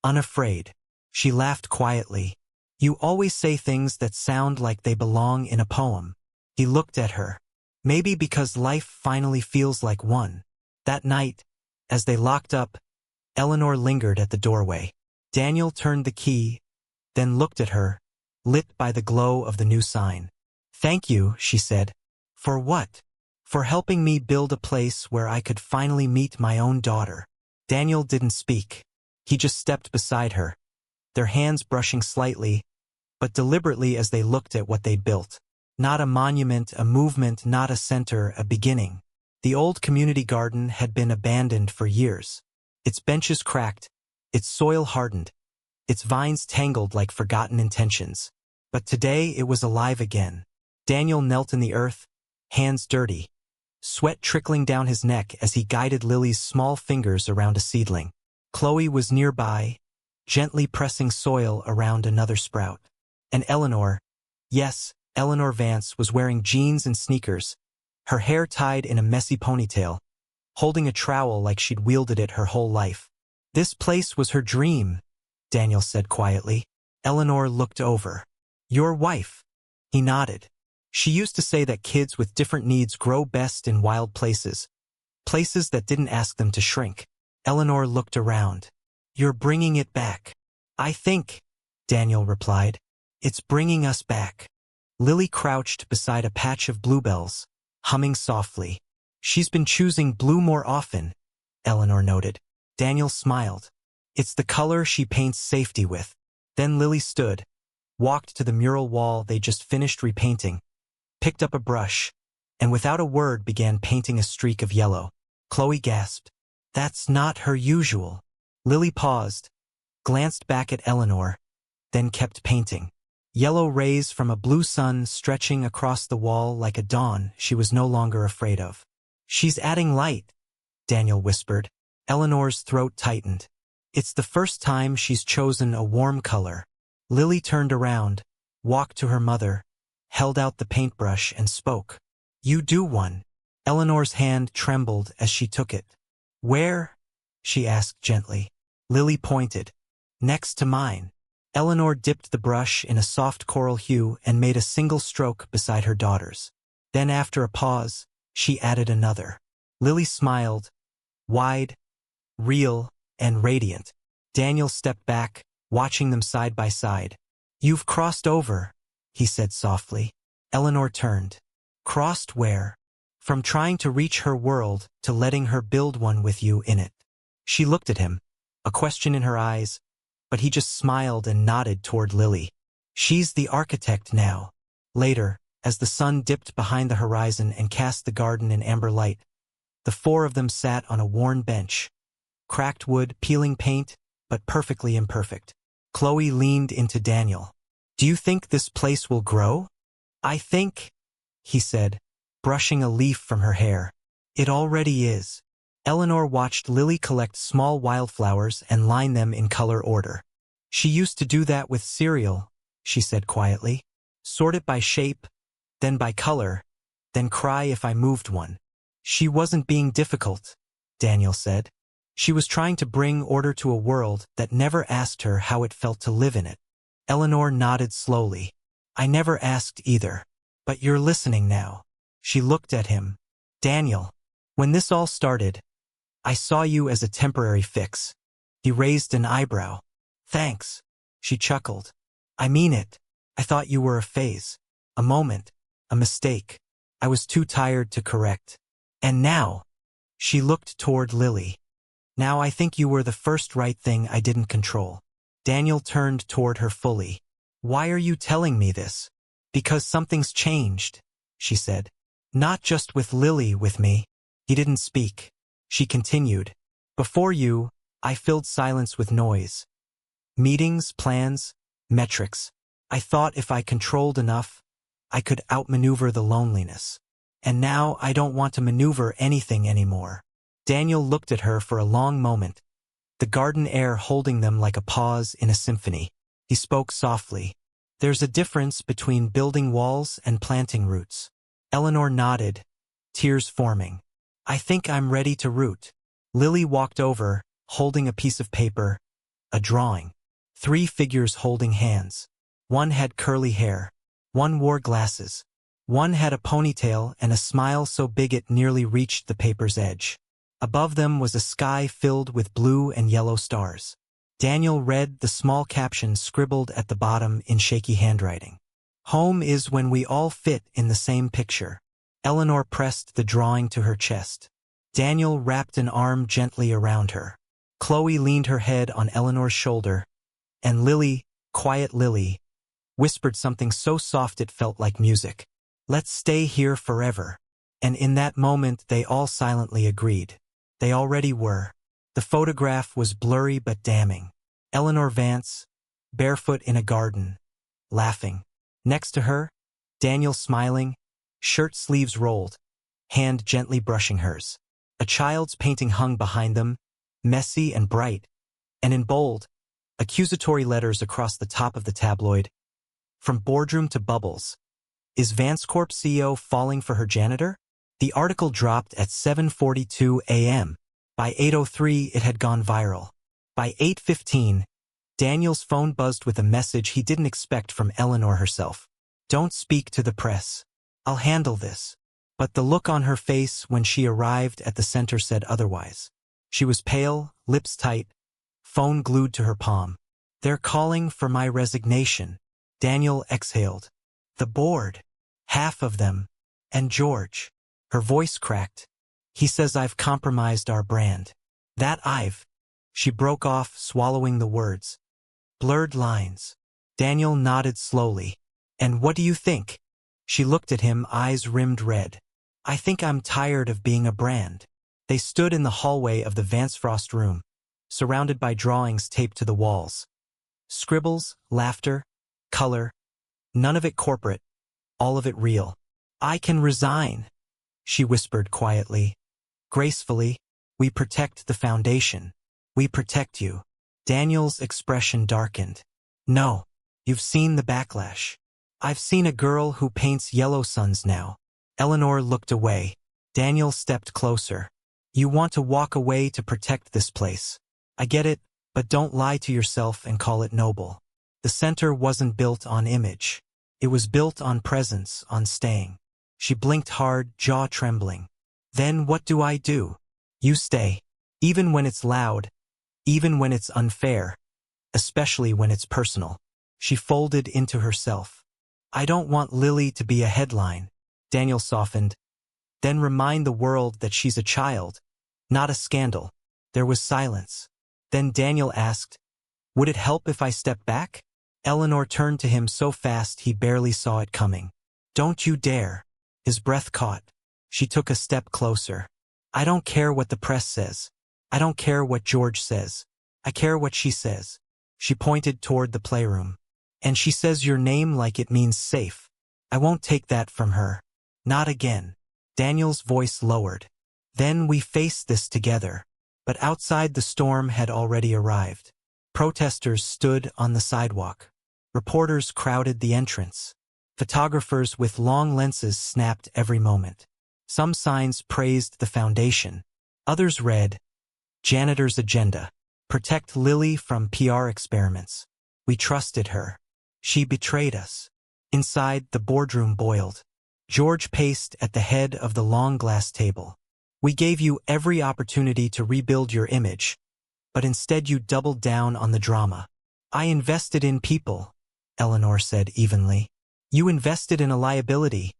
Speaker 1: unafraid." She laughed quietly. "You always say things that sound like they belong in a poem." He looked at her. "Maybe because life finally feels like one." That night, as they locked up, Eleanor lingered at the doorway. Daniel turned the key, then looked at her, lit by the glow of the new sign. "Thank you," she said. "For what?" "For helping me build a place where I could finally meet my own daughter." Daniel didn't speak. He just stepped beside her, their hands brushing slightly, but deliberately as they looked at what they'd built. Not a monument, a movement, not a center, a beginning. The old community garden had been abandoned for years. Its benches cracked, its soil hardened, its vines tangled like forgotten intentions. But today it was alive again. Daniel knelt in the earth, hands dirty, sweat trickling down his neck as he guided Lily's small fingers around a seedling. Chloe was nearby, gently pressing soil around another sprout. And Eleanor, yes, Eleanor Vance, was wearing jeans and sneakers, her hair tied in a messy ponytail, holding a trowel like she'd wielded it her whole life. "This place was her dream," Daniel said quietly. Eleanor looked over. "Your wife." He nodded. "She used to say that kids with different needs grow best in wild places, places that didn't ask them to shrink." Eleanor looked around. "You're bringing it back." "I think," Daniel replied, "it's bringing us back." Lily crouched beside a patch of bluebells, humming softly. "She's been choosing blue more often," Eleanor noted. Daniel smiled. "It's the color she paints safety with." Then Lily stood, walked to the mural wall they just finished repainting, picked up a brush, and without a word began painting a streak of yellow. Chloe gasped. "That's not her usual." Lily paused, glanced back at Eleanor, then kept painting. Yellow rays from a blue sun stretching across the wall like a dawn she was no longer afraid of. "She's adding light," Daniel whispered. Eleanor's throat tightened. "It's the first time she's chosen a warm color." Lily turned around, walked to her mother, held out the paintbrush and spoke. "You do one." Eleanor's hand trembled as she took it. "Where?" she asked gently. Lily pointed. "Next to mine." Eleanor dipped the brush in a soft coral hue and made a single stroke beside her daughter's. Then after a pause, she added another. Lily smiled, wide, real, and radiant. Daniel stepped back, watching them side by side. "You've crossed over," he said softly. Eleanor turned. "Crossed where?" "From trying to reach her world to letting her build one with you in it." She looked at him, a question in her eyes, but he just smiled and nodded toward Lily. "She's the architect now." Later, as the sun dipped behind the horizon and cast the garden in amber light, the 4 of them sat on a worn bench. Cracked wood, peeling paint, but perfectly imperfect. Chloe leaned into Daniel. "Do you think this place will grow?" "I think," he said, brushing a leaf from her hair, "it already is." Eleanor watched Lily collect small wildflowers and line them in color order. "She used to do that with cereal," she said quietly. "Sort it by shape, then by color, then cry if I moved one. She wasn't being difficult, Daniel said. She was trying to bring order to a world that never asked her how it felt to live in it. Eleanor nodded slowly. I never asked either. But you're listening now. She looked at him. Daniel, when this all started, I saw you as a temporary fix. He raised an eyebrow. Thanks. She chuckled. I mean it. I thought you were a phase. A moment. A mistake. I was too tired to correct. And now, she looked toward Lily. Now I think you were the first right thing I didn't control. Daniel turned toward her fully. Why are you telling me this? Because something's changed, she said. Not just with Lily, with me. He didn't speak. She continued. Before you, I filled silence with noise. Meetings, plans, metrics. I thought if I controlled enough, I could outmaneuver the loneliness. And now I don't want to maneuver anything anymore. Daniel looked at her for a long moment, the garden air holding them like a pause in a symphony. He spoke softly. There's a difference between building walls and planting roots. Eleanor nodded, tears forming. I think I'm ready to root. Lily walked over, holding a piece of paper, a drawing. 3 figures holding hands. One had curly hair. One wore glasses. One had a ponytail and a smile so big it nearly reached the paper's edge. Above them was a sky filled with blue and yellow stars. Daniel read the small caption scribbled at the bottom in shaky handwriting. Home is when we all fit in the same picture. Eleanor pressed the drawing to her chest. Daniel wrapped an arm gently around her. Chloe leaned her head on Eleanor's shoulder, and Lily, quiet Lily, whispered something so soft it felt like music. Let's stay here forever. And in that moment they all silently agreed. They already were. The photograph was blurry but damning. Eleanor Vance, barefoot in a garden, laughing. Next to her, Daniel smiling, shirt sleeves rolled, hand gently brushing hers. A child's painting hung behind them, messy and bright, and in bold, accusatory letters across the top of the tabloid. From boardroom to bubbles. Is Vance Corp CEO falling for her janitor? The article dropped at 7:42 a.m. By 8:03 it had gone viral. By 8:15, Daniel's phone buzzed with a message he didn't expect from Eleanor herself. Don't speak to the press. I'll handle this. But the look on her face when she arrived at the center said otherwise. She was pale, lips tight, phone glued to her palm. They're calling for my resignation. Daniel exhaled. The board. Half of them. And George. Her voice cracked. He says I've compromised our brand. That I've. She broke off, swallowing the words. Blurred lines. Daniel nodded slowly. And what do you think? She looked at him, eyes rimmed red. I think I'm tired of being a brand. They stood in the hallway of the Vance Frost room, surrounded by drawings taped to the walls. Scribbles, laughter, color, none of it corporate, all of it real. I can resign, she whispered quietly. Gracefully, we protect the foundation. We protect you. Daniel's expression darkened. No, you've seen the backlash. I've seen a girl who paints yellow suns now. Eleanor looked away. Daniel stepped closer. You want to walk away to protect this place. I get it, but don't lie to yourself and call it noble. The center wasn't built on image. It was built on presence, on staying. She blinked hard, jaw trembling. Then what do I do? You stay. Even when it's loud. Even when it's unfair. Especially when it's personal. She folded into herself. I don't want Lily to be a headline. Daniel softened. Then remind the world that she's a child. Not a scandal. There was silence. Then Daniel asked, would it help if I step back? Eleanor turned to him so fast he barely saw it coming. Don't you dare. His breath caught. She took a step closer. I don't care what the press says. I don't care what George says. I care what she says. She pointed toward the playroom. And she says your name like it means safe. I won't take that from her. Not again. Daniel's voice lowered. Then we face this together. But outside the storm had already arrived. Protesters stood on the sidewalk. Reporters crowded the entrance. Photographers with long lenses snapped every moment. Some signs praised the foundation. Others read, Janitor's agenda. Protect Lily from PR experiments. We trusted her. She betrayed us. Inside, the boardroom boiled. George paced at the head of the long glass table. We gave you every opportunity to rebuild your image, but instead you doubled down on the drama. I invested in people, Eleanor said evenly. You invested in a liability,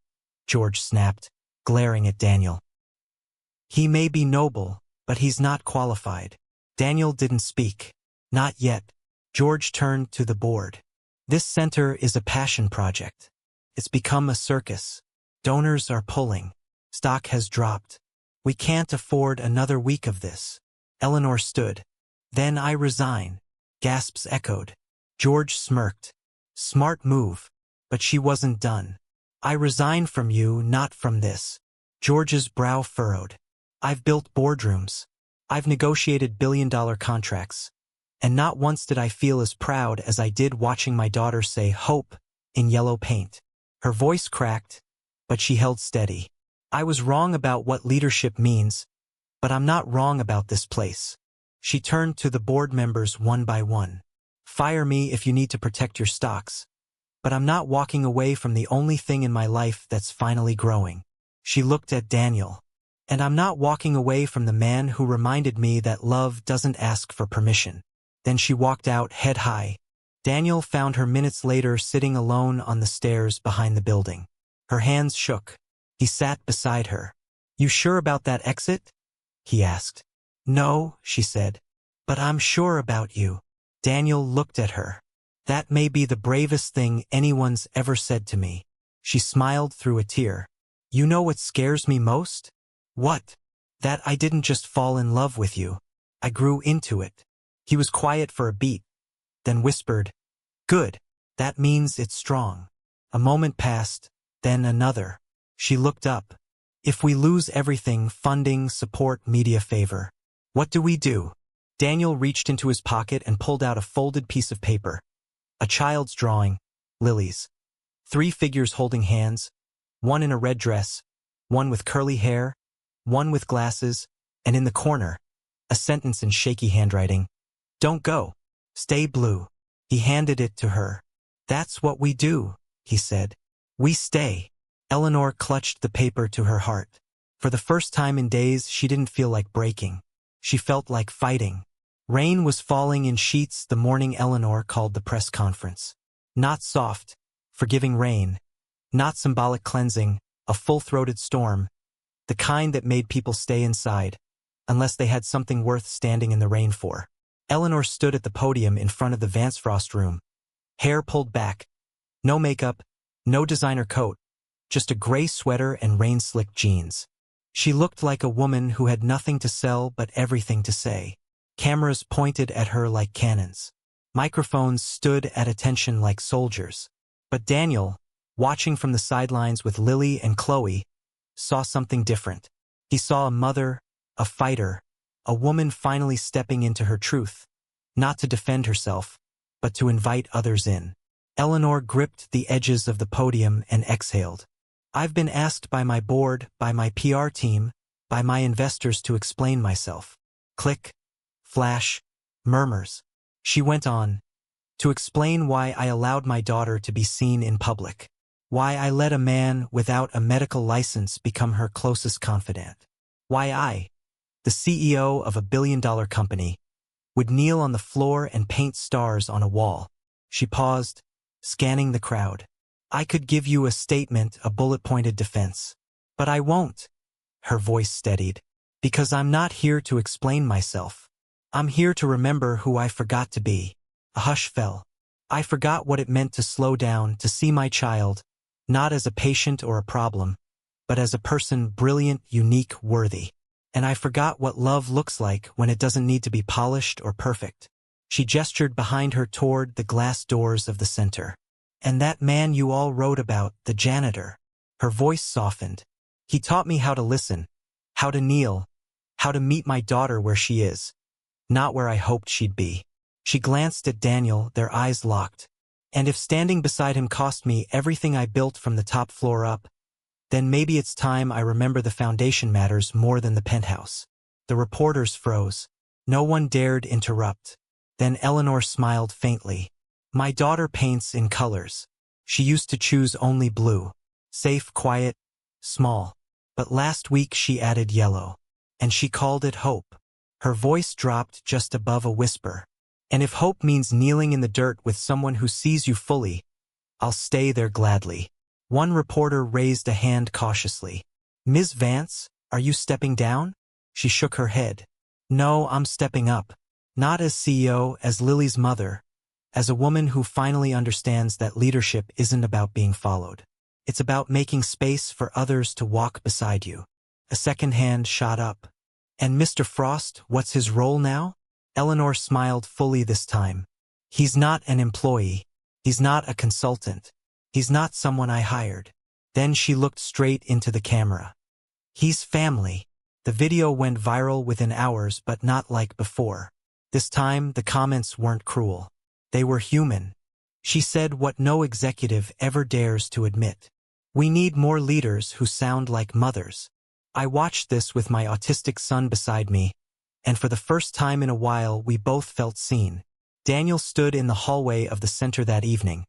Speaker 1: George snapped, glaring at Daniel. He may be noble, but he's not qualified. Daniel didn't speak. Not yet. George turned to the board. This center is a passion project. It's become a circus. Donors are pulling. Stock has dropped. We can't afford another week of this. Eleanor stood. Then I resign. Gasps echoed. George smirked. Smart move. But she wasn't done. I resign from you, not from this. George's brow furrowed. I've built boardrooms. I've negotiated billion-dollar contracts. And not once did I feel as proud as I did watching my daughter say hope in yellow paint. Her voice cracked, but she held steady. I was wrong about what leadership means, but I'm not wrong about this place. She turned to the board members one by one. Fire me if you need to protect your stocks. But I'm not walking away from the only thing in my life that's finally growing. She looked at Daniel. And I'm not walking away from the man who reminded me that love doesn't ask for permission. Then she walked out head high. Daniel found her minutes later sitting alone on the stairs behind the building. Her hands shook. He sat beside her. You sure about that exit? He asked. No, she said. But I'm sure about you. Daniel looked at her. That may be the bravest thing anyone's ever said to me. She smiled through a tear. You know what scares me most? What? That I didn't just fall in love with you. I grew into it. He was quiet for a beat, then whispered, Good. That means it's strong. A moment passed, then another. She looked up. If we lose everything, funding, support, media favor, what do we do? Daniel reached into his pocket and pulled out a folded piece of paper. A child's drawing, lilies. 3 figures holding hands, one in a red dress, one with curly hair, one with glasses, and in the corner, a sentence in shaky handwriting. Don't go. Stay blue. He handed it to her. That's what we do, he said. We stay. Eleanor clutched the paper to her heart. For the first time in days, she didn't feel like breaking. She felt like fighting. Rain was falling in sheets the morning Eleanor called the press conference. Not soft, forgiving rain. Not symbolic cleansing, a full-throated storm. The kind that made people stay inside, unless they had something worth standing in the rain for. Eleanor stood at the podium in front of the Vance Frost room. Hair pulled back. No makeup, no designer coat, just a gray sweater and rain-slicked jeans. She looked like a woman who had nothing to sell but everything to say. Cameras pointed at her like cannons. Microphones stood at attention like soldiers. But Daniel, watching from the sidelines with Lily and Chloe, saw something different. He saw a mother, a fighter, a woman finally stepping into her truth, not to defend herself, but to invite others in. Eleanor gripped the edges of the podium and exhaled. I've been asked by my board, by my PR team, by my investors to explain myself. Click, flash, murmurs. She went on. To explain why I allowed my daughter to be seen in public. Why I let a man without a medical license become her closest confidant. Why I, the CEO of a billion-dollar company, would kneel on the floor and paint stars on a wall. She paused, scanning the crowd. I could give you a statement, a bullet-pointed defense. But I won't. Her voice steadied. Because I'm not here to explain myself. I'm here to remember who I forgot to be. A hush fell. I forgot what it meant to slow down, to see my child, not as a patient or a problem, but as a person brilliant, unique, worthy. And I forgot what love looks like when it doesn't need to be polished or perfect. She gestured behind her toward the glass doors of the center. And that man you all wrote about, the janitor. Her voice softened. He taught me how to listen, how to kneel, how to meet my daughter where she is, not where I hoped she'd be. She glanced at Daniel, their eyes locked. And if standing beside him cost me everything I built from the top floor up, then maybe it's time I remember the foundation matters more than the penthouse. The reporters froze. No one dared interrupt. Then Eleanor smiled faintly. My daughter paints in colors. She used to choose only blue. Safe, quiet, small. But last week she added yellow. And she called it hope. Her voice dropped just above a whisper. And if hope means kneeling in the dirt with someone who sees you fully, I'll stay there gladly. One reporter raised a hand cautiously. Ms. Vance, are you stepping down? She shook her head. No, I'm stepping up. Not as CEO, as Lily's mother. As a woman who finally understands that leadership isn't about being followed. It's about making space for others to walk beside you. A second hand shot up. And Mr. Frost, what's his role now? Eleanor smiled fully this time. He's not an employee. He's not a consultant. He's not someone I hired. Then she looked straight into the camera. He's family. The video went viral within hours, but not like before. This time, the comments weren't cruel. They were human. She said what no executive ever dares to admit. We need more leaders who sound like mothers. I watched this with my autistic son beside me, and for the first time in a while we both felt seen. Daniel stood in the hallway of the center that evening,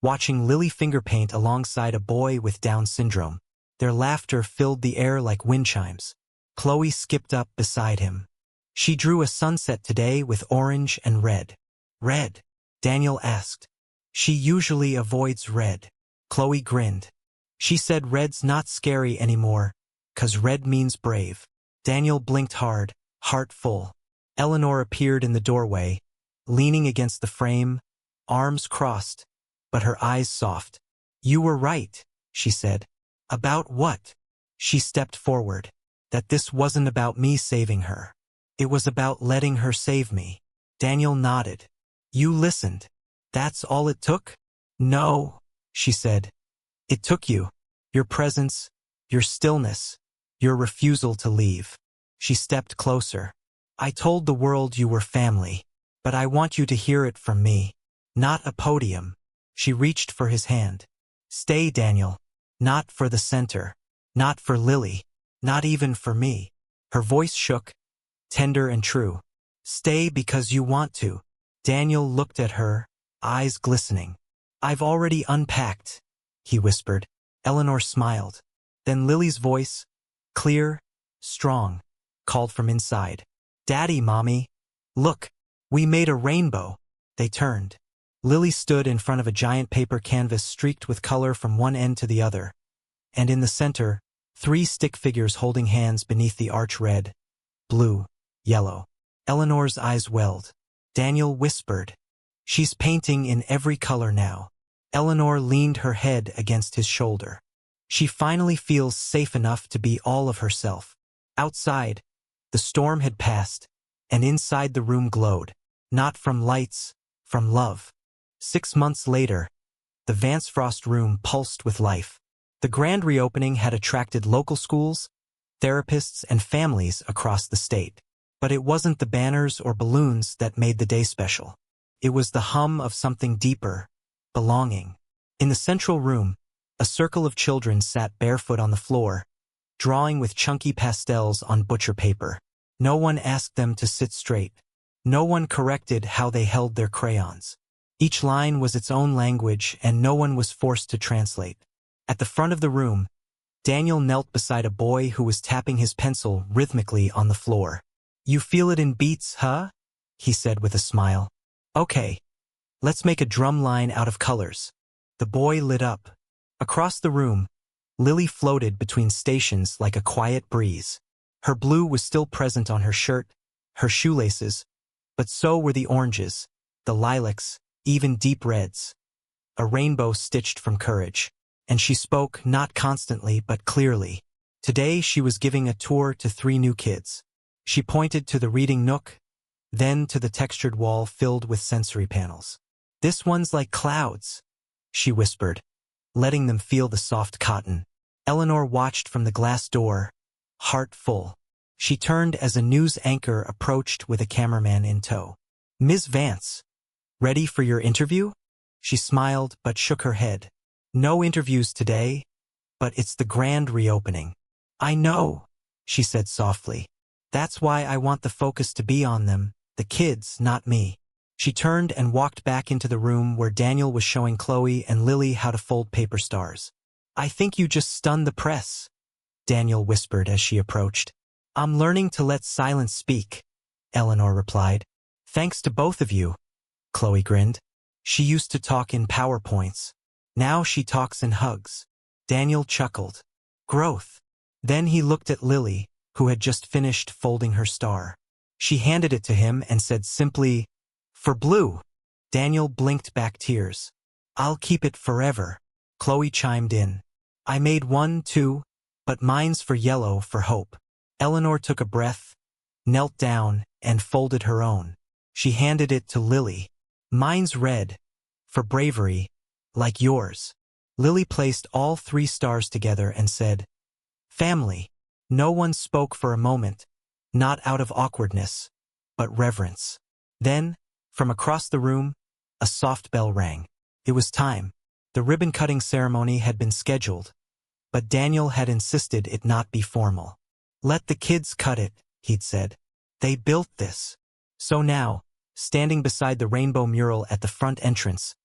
Speaker 1: watching Lily fingerpaint alongside a boy with Down syndrome. Their laughter filled the air like wind chimes. Chloe skipped up beside him. She drew a sunset today with orange and red. Red? Daniel asked. She usually avoids red. Chloe grinned. She said red's not scary anymore, 'cause red means brave. Daniel blinked hard, heart full. Eleanor appeared in the doorway, leaning against the frame, arms crossed, but her eyes soft. You were right, she said. About what? She stepped forward. That this wasn't about me saving her. It was about letting her save me. Daniel nodded. You listened. That's all it took? No, she said. It took you. Your presence, your stillness, your refusal to leave. She stepped closer. I told the world you were family, but I want you to hear it from me. Not a podium. She reached for his hand. Stay, Daniel. Not for the center. Not for Lily. Not even for me. Her voice shook, tender and true. Stay because you want to. Daniel looked at her, eyes glistening. I've already unpacked, he whispered. Eleanor smiled. Then Lily's voice, clear, strong, called from inside. Daddy, Mommy. Look, we made a rainbow. They turned. Lily stood in front of a giant paper canvas streaked with color from one end to the other. And in the center, 3 stick figures holding hands beneath the arch red, blue, yellow. Eleanor's eyes welled. Daniel whispered. She's painting in every color now. Eleanor leaned her head against his shoulder. She finally feels safe enough to be all of herself. Outside, the storm had passed, and inside the room glowed. Not from lights, from love. 6 months later, the Vance Frost room pulsed with life. The grand reopening had attracted local schools, therapists, and families across the state. But it wasn't the banners or balloons that made the day special. It was the hum of something deeper, belonging. In the central room, a circle of children sat barefoot on the floor, drawing with chunky pastels on butcher paper. No one asked them to sit straight. No one corrected how they held their crayons. Each line was its own language, and no one was forced to translate. At the front of the room, Daniel knelt beside a boy who was tapping his pencil rhythmically on the floor. You feel it in beats, huh? He said with a smile. Okay, let's make a drum line out of colors. The boy lit up. Across the room, Lily floated between stations like a quiet breeze. Her blue was still present on her shirt, her shoelaces, but so were the oranges, the lilacs, even deep reds. A rainbow stitched from courage. And she spoke not constantly but clearly. Today she was giving a tour to 3 new kids. She pointed to the reading nook, then to the textured wall filled with sensory panels. This one's like clouds, she whispered, letting them feel the soft cotton. Eleanor watched from the glass door, heart full. She turned as a news anchor approached with a cameraman in tow. Ms. Vance, ready for your interview? She smiled but shook her head. No interviews today, but it's the grand reopening. I know, she said softly. That's why I want the focus to be on them, the kids, not me. She turned and walked back into the room where Daniel was showing Chloe and Lily how to fold paper stars. I think you just stunned the press, Daniel whispered as she approached. I'm learning to let silence speak, Eleanor replied. Thanks to both of you, Chloe grinned. She used to talk in PowerPoints. Now she talks in hugs. Daniel chuckled. Growth. Then he looked at Lily, who had just finished folding her star. She handed it to him and said simply, For blue. Daniel blinked back tears. I'll keep it forever. Chloe chimed in. I made one too, but mine's for yellow for hope. Eleanor took a breath, knelt down, and folded her own. She handed it to Lily. Mine's red, for bravery, like yours. Lily placed all 3 stars together and said, Family. No one spoke for a moment, not out of awkwardness, but reverence. Then, from across the room, a soft bell rang. It was time. The ribbon-cutting ceremony had been scheduled, but Daniel had insisted it not be formal. Let the kids cut it, he'd said. They built this. So now, standing beside the rainbow mural at the front entrance,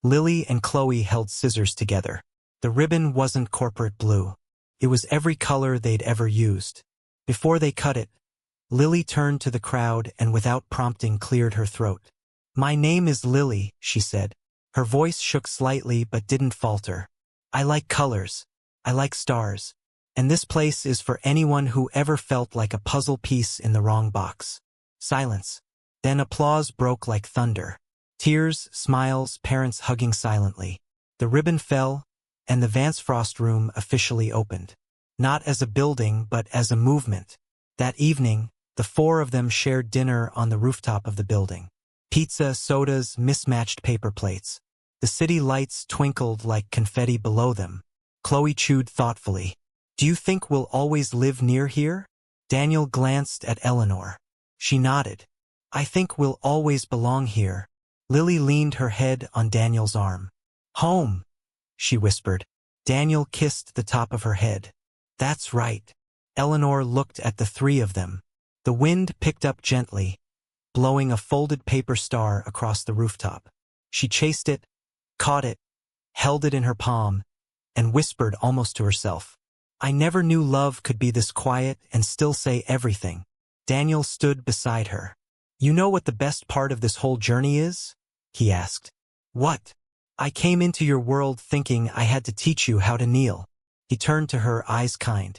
Speaker 1: Lily and Chloe held scissors together. The ribbon wasn't corporate blue. It was every color they'd ever used. Before they cut it, Lily turned to the crowd and without prompting cleared her throat. My name is Lily, she said. Her voice shook slightly but didn't falter. I like colors. I like stars. And this place is for anyone who ever felt like a puzzle piece in the wrong box. Silence. Then applause broke like thunder. Tears, smiles, parents hugging silently. The ribbon fell, and the Vance Frost room officially opened. Not as a building, but as a movement. That evening, the 4 of them shared dinner on the rooftop of the building. Pizza, sodas, mismatched paper plates. The city lights twinkled like confetti below them. Chloe chewed thoughtfully. Do you think we'll always live near here? Daniel glanced at Eleanor. She nodded. I think we'll always belong here. Lily leaned her head on Daniel's arm. Home, she whispered. Daniel kissed the top of her head. That's right. Eleanor looked at the 3 of them. The wind picked up gently, blowing a folded paper star across the rooftop. She chased it, caught it, held it in her palm, and whispered almost to herself. I never knew love could be this quiet and still say everything. Daniel stood beside her. You know what the best part of this whole journey is? He asked. What? I came into your world thinking I had to teach you how to kneel. He turned to her, eyes kind.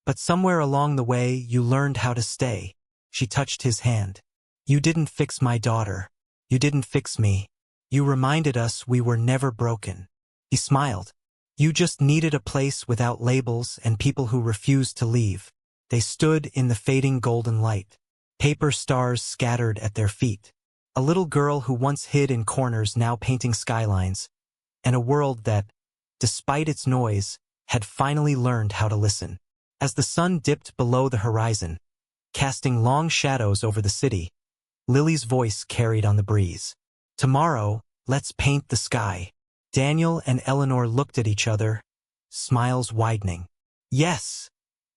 Speaker 1: But somewhere along the way, you learned how to stay. She touched his hand. You didn't fix my daughter. You didn't fix me. You reminded us we were never broken. He smiled. You just needed a place without labels and people who refused to leave. They stood in the fading golden light. Paper stars scattered at their feet. A little girl who once hid in corners now painting skylines, and a world that, despite its noise, had finally learned how to listen. As the sun dipped below the horizon, casting long shadows over the city, Lily's voice carried on the breeze. Tomorrow, let's paint the sky. Daniel and Eleanor looked at each other, smiles widening. Yes,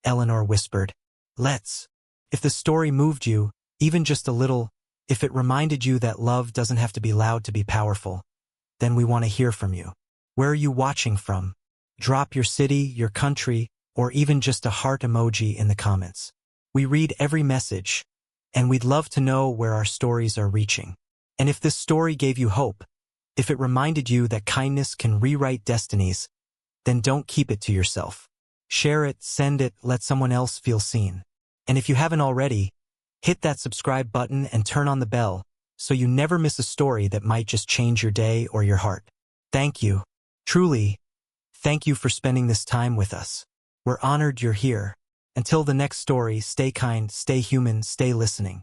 Speaker 1: Eleanor whispered. Let's. If the story moved you, even just a little, if it reminded you that love doesn't have to be loud to be powerful, then we want to hear from you. Where are you watching from? Drop your city, your country, or even just a heart emoji in the comments. We read every message, and we'd love to know where our stories are reaching. And if this story gave you hope, if it reminded you that kindness can rewrite destinies, then don't keep it to yourself. Share it, send it, let someone else feel seen. And if you haven't already, hit that subscribe button and turn on the bell so you never miss a story that might just change your day or your heart. Thank you. Truly, thank you for spending this time with us. We're honored you're here. Until the next story, stay kind, stay human, stay listening.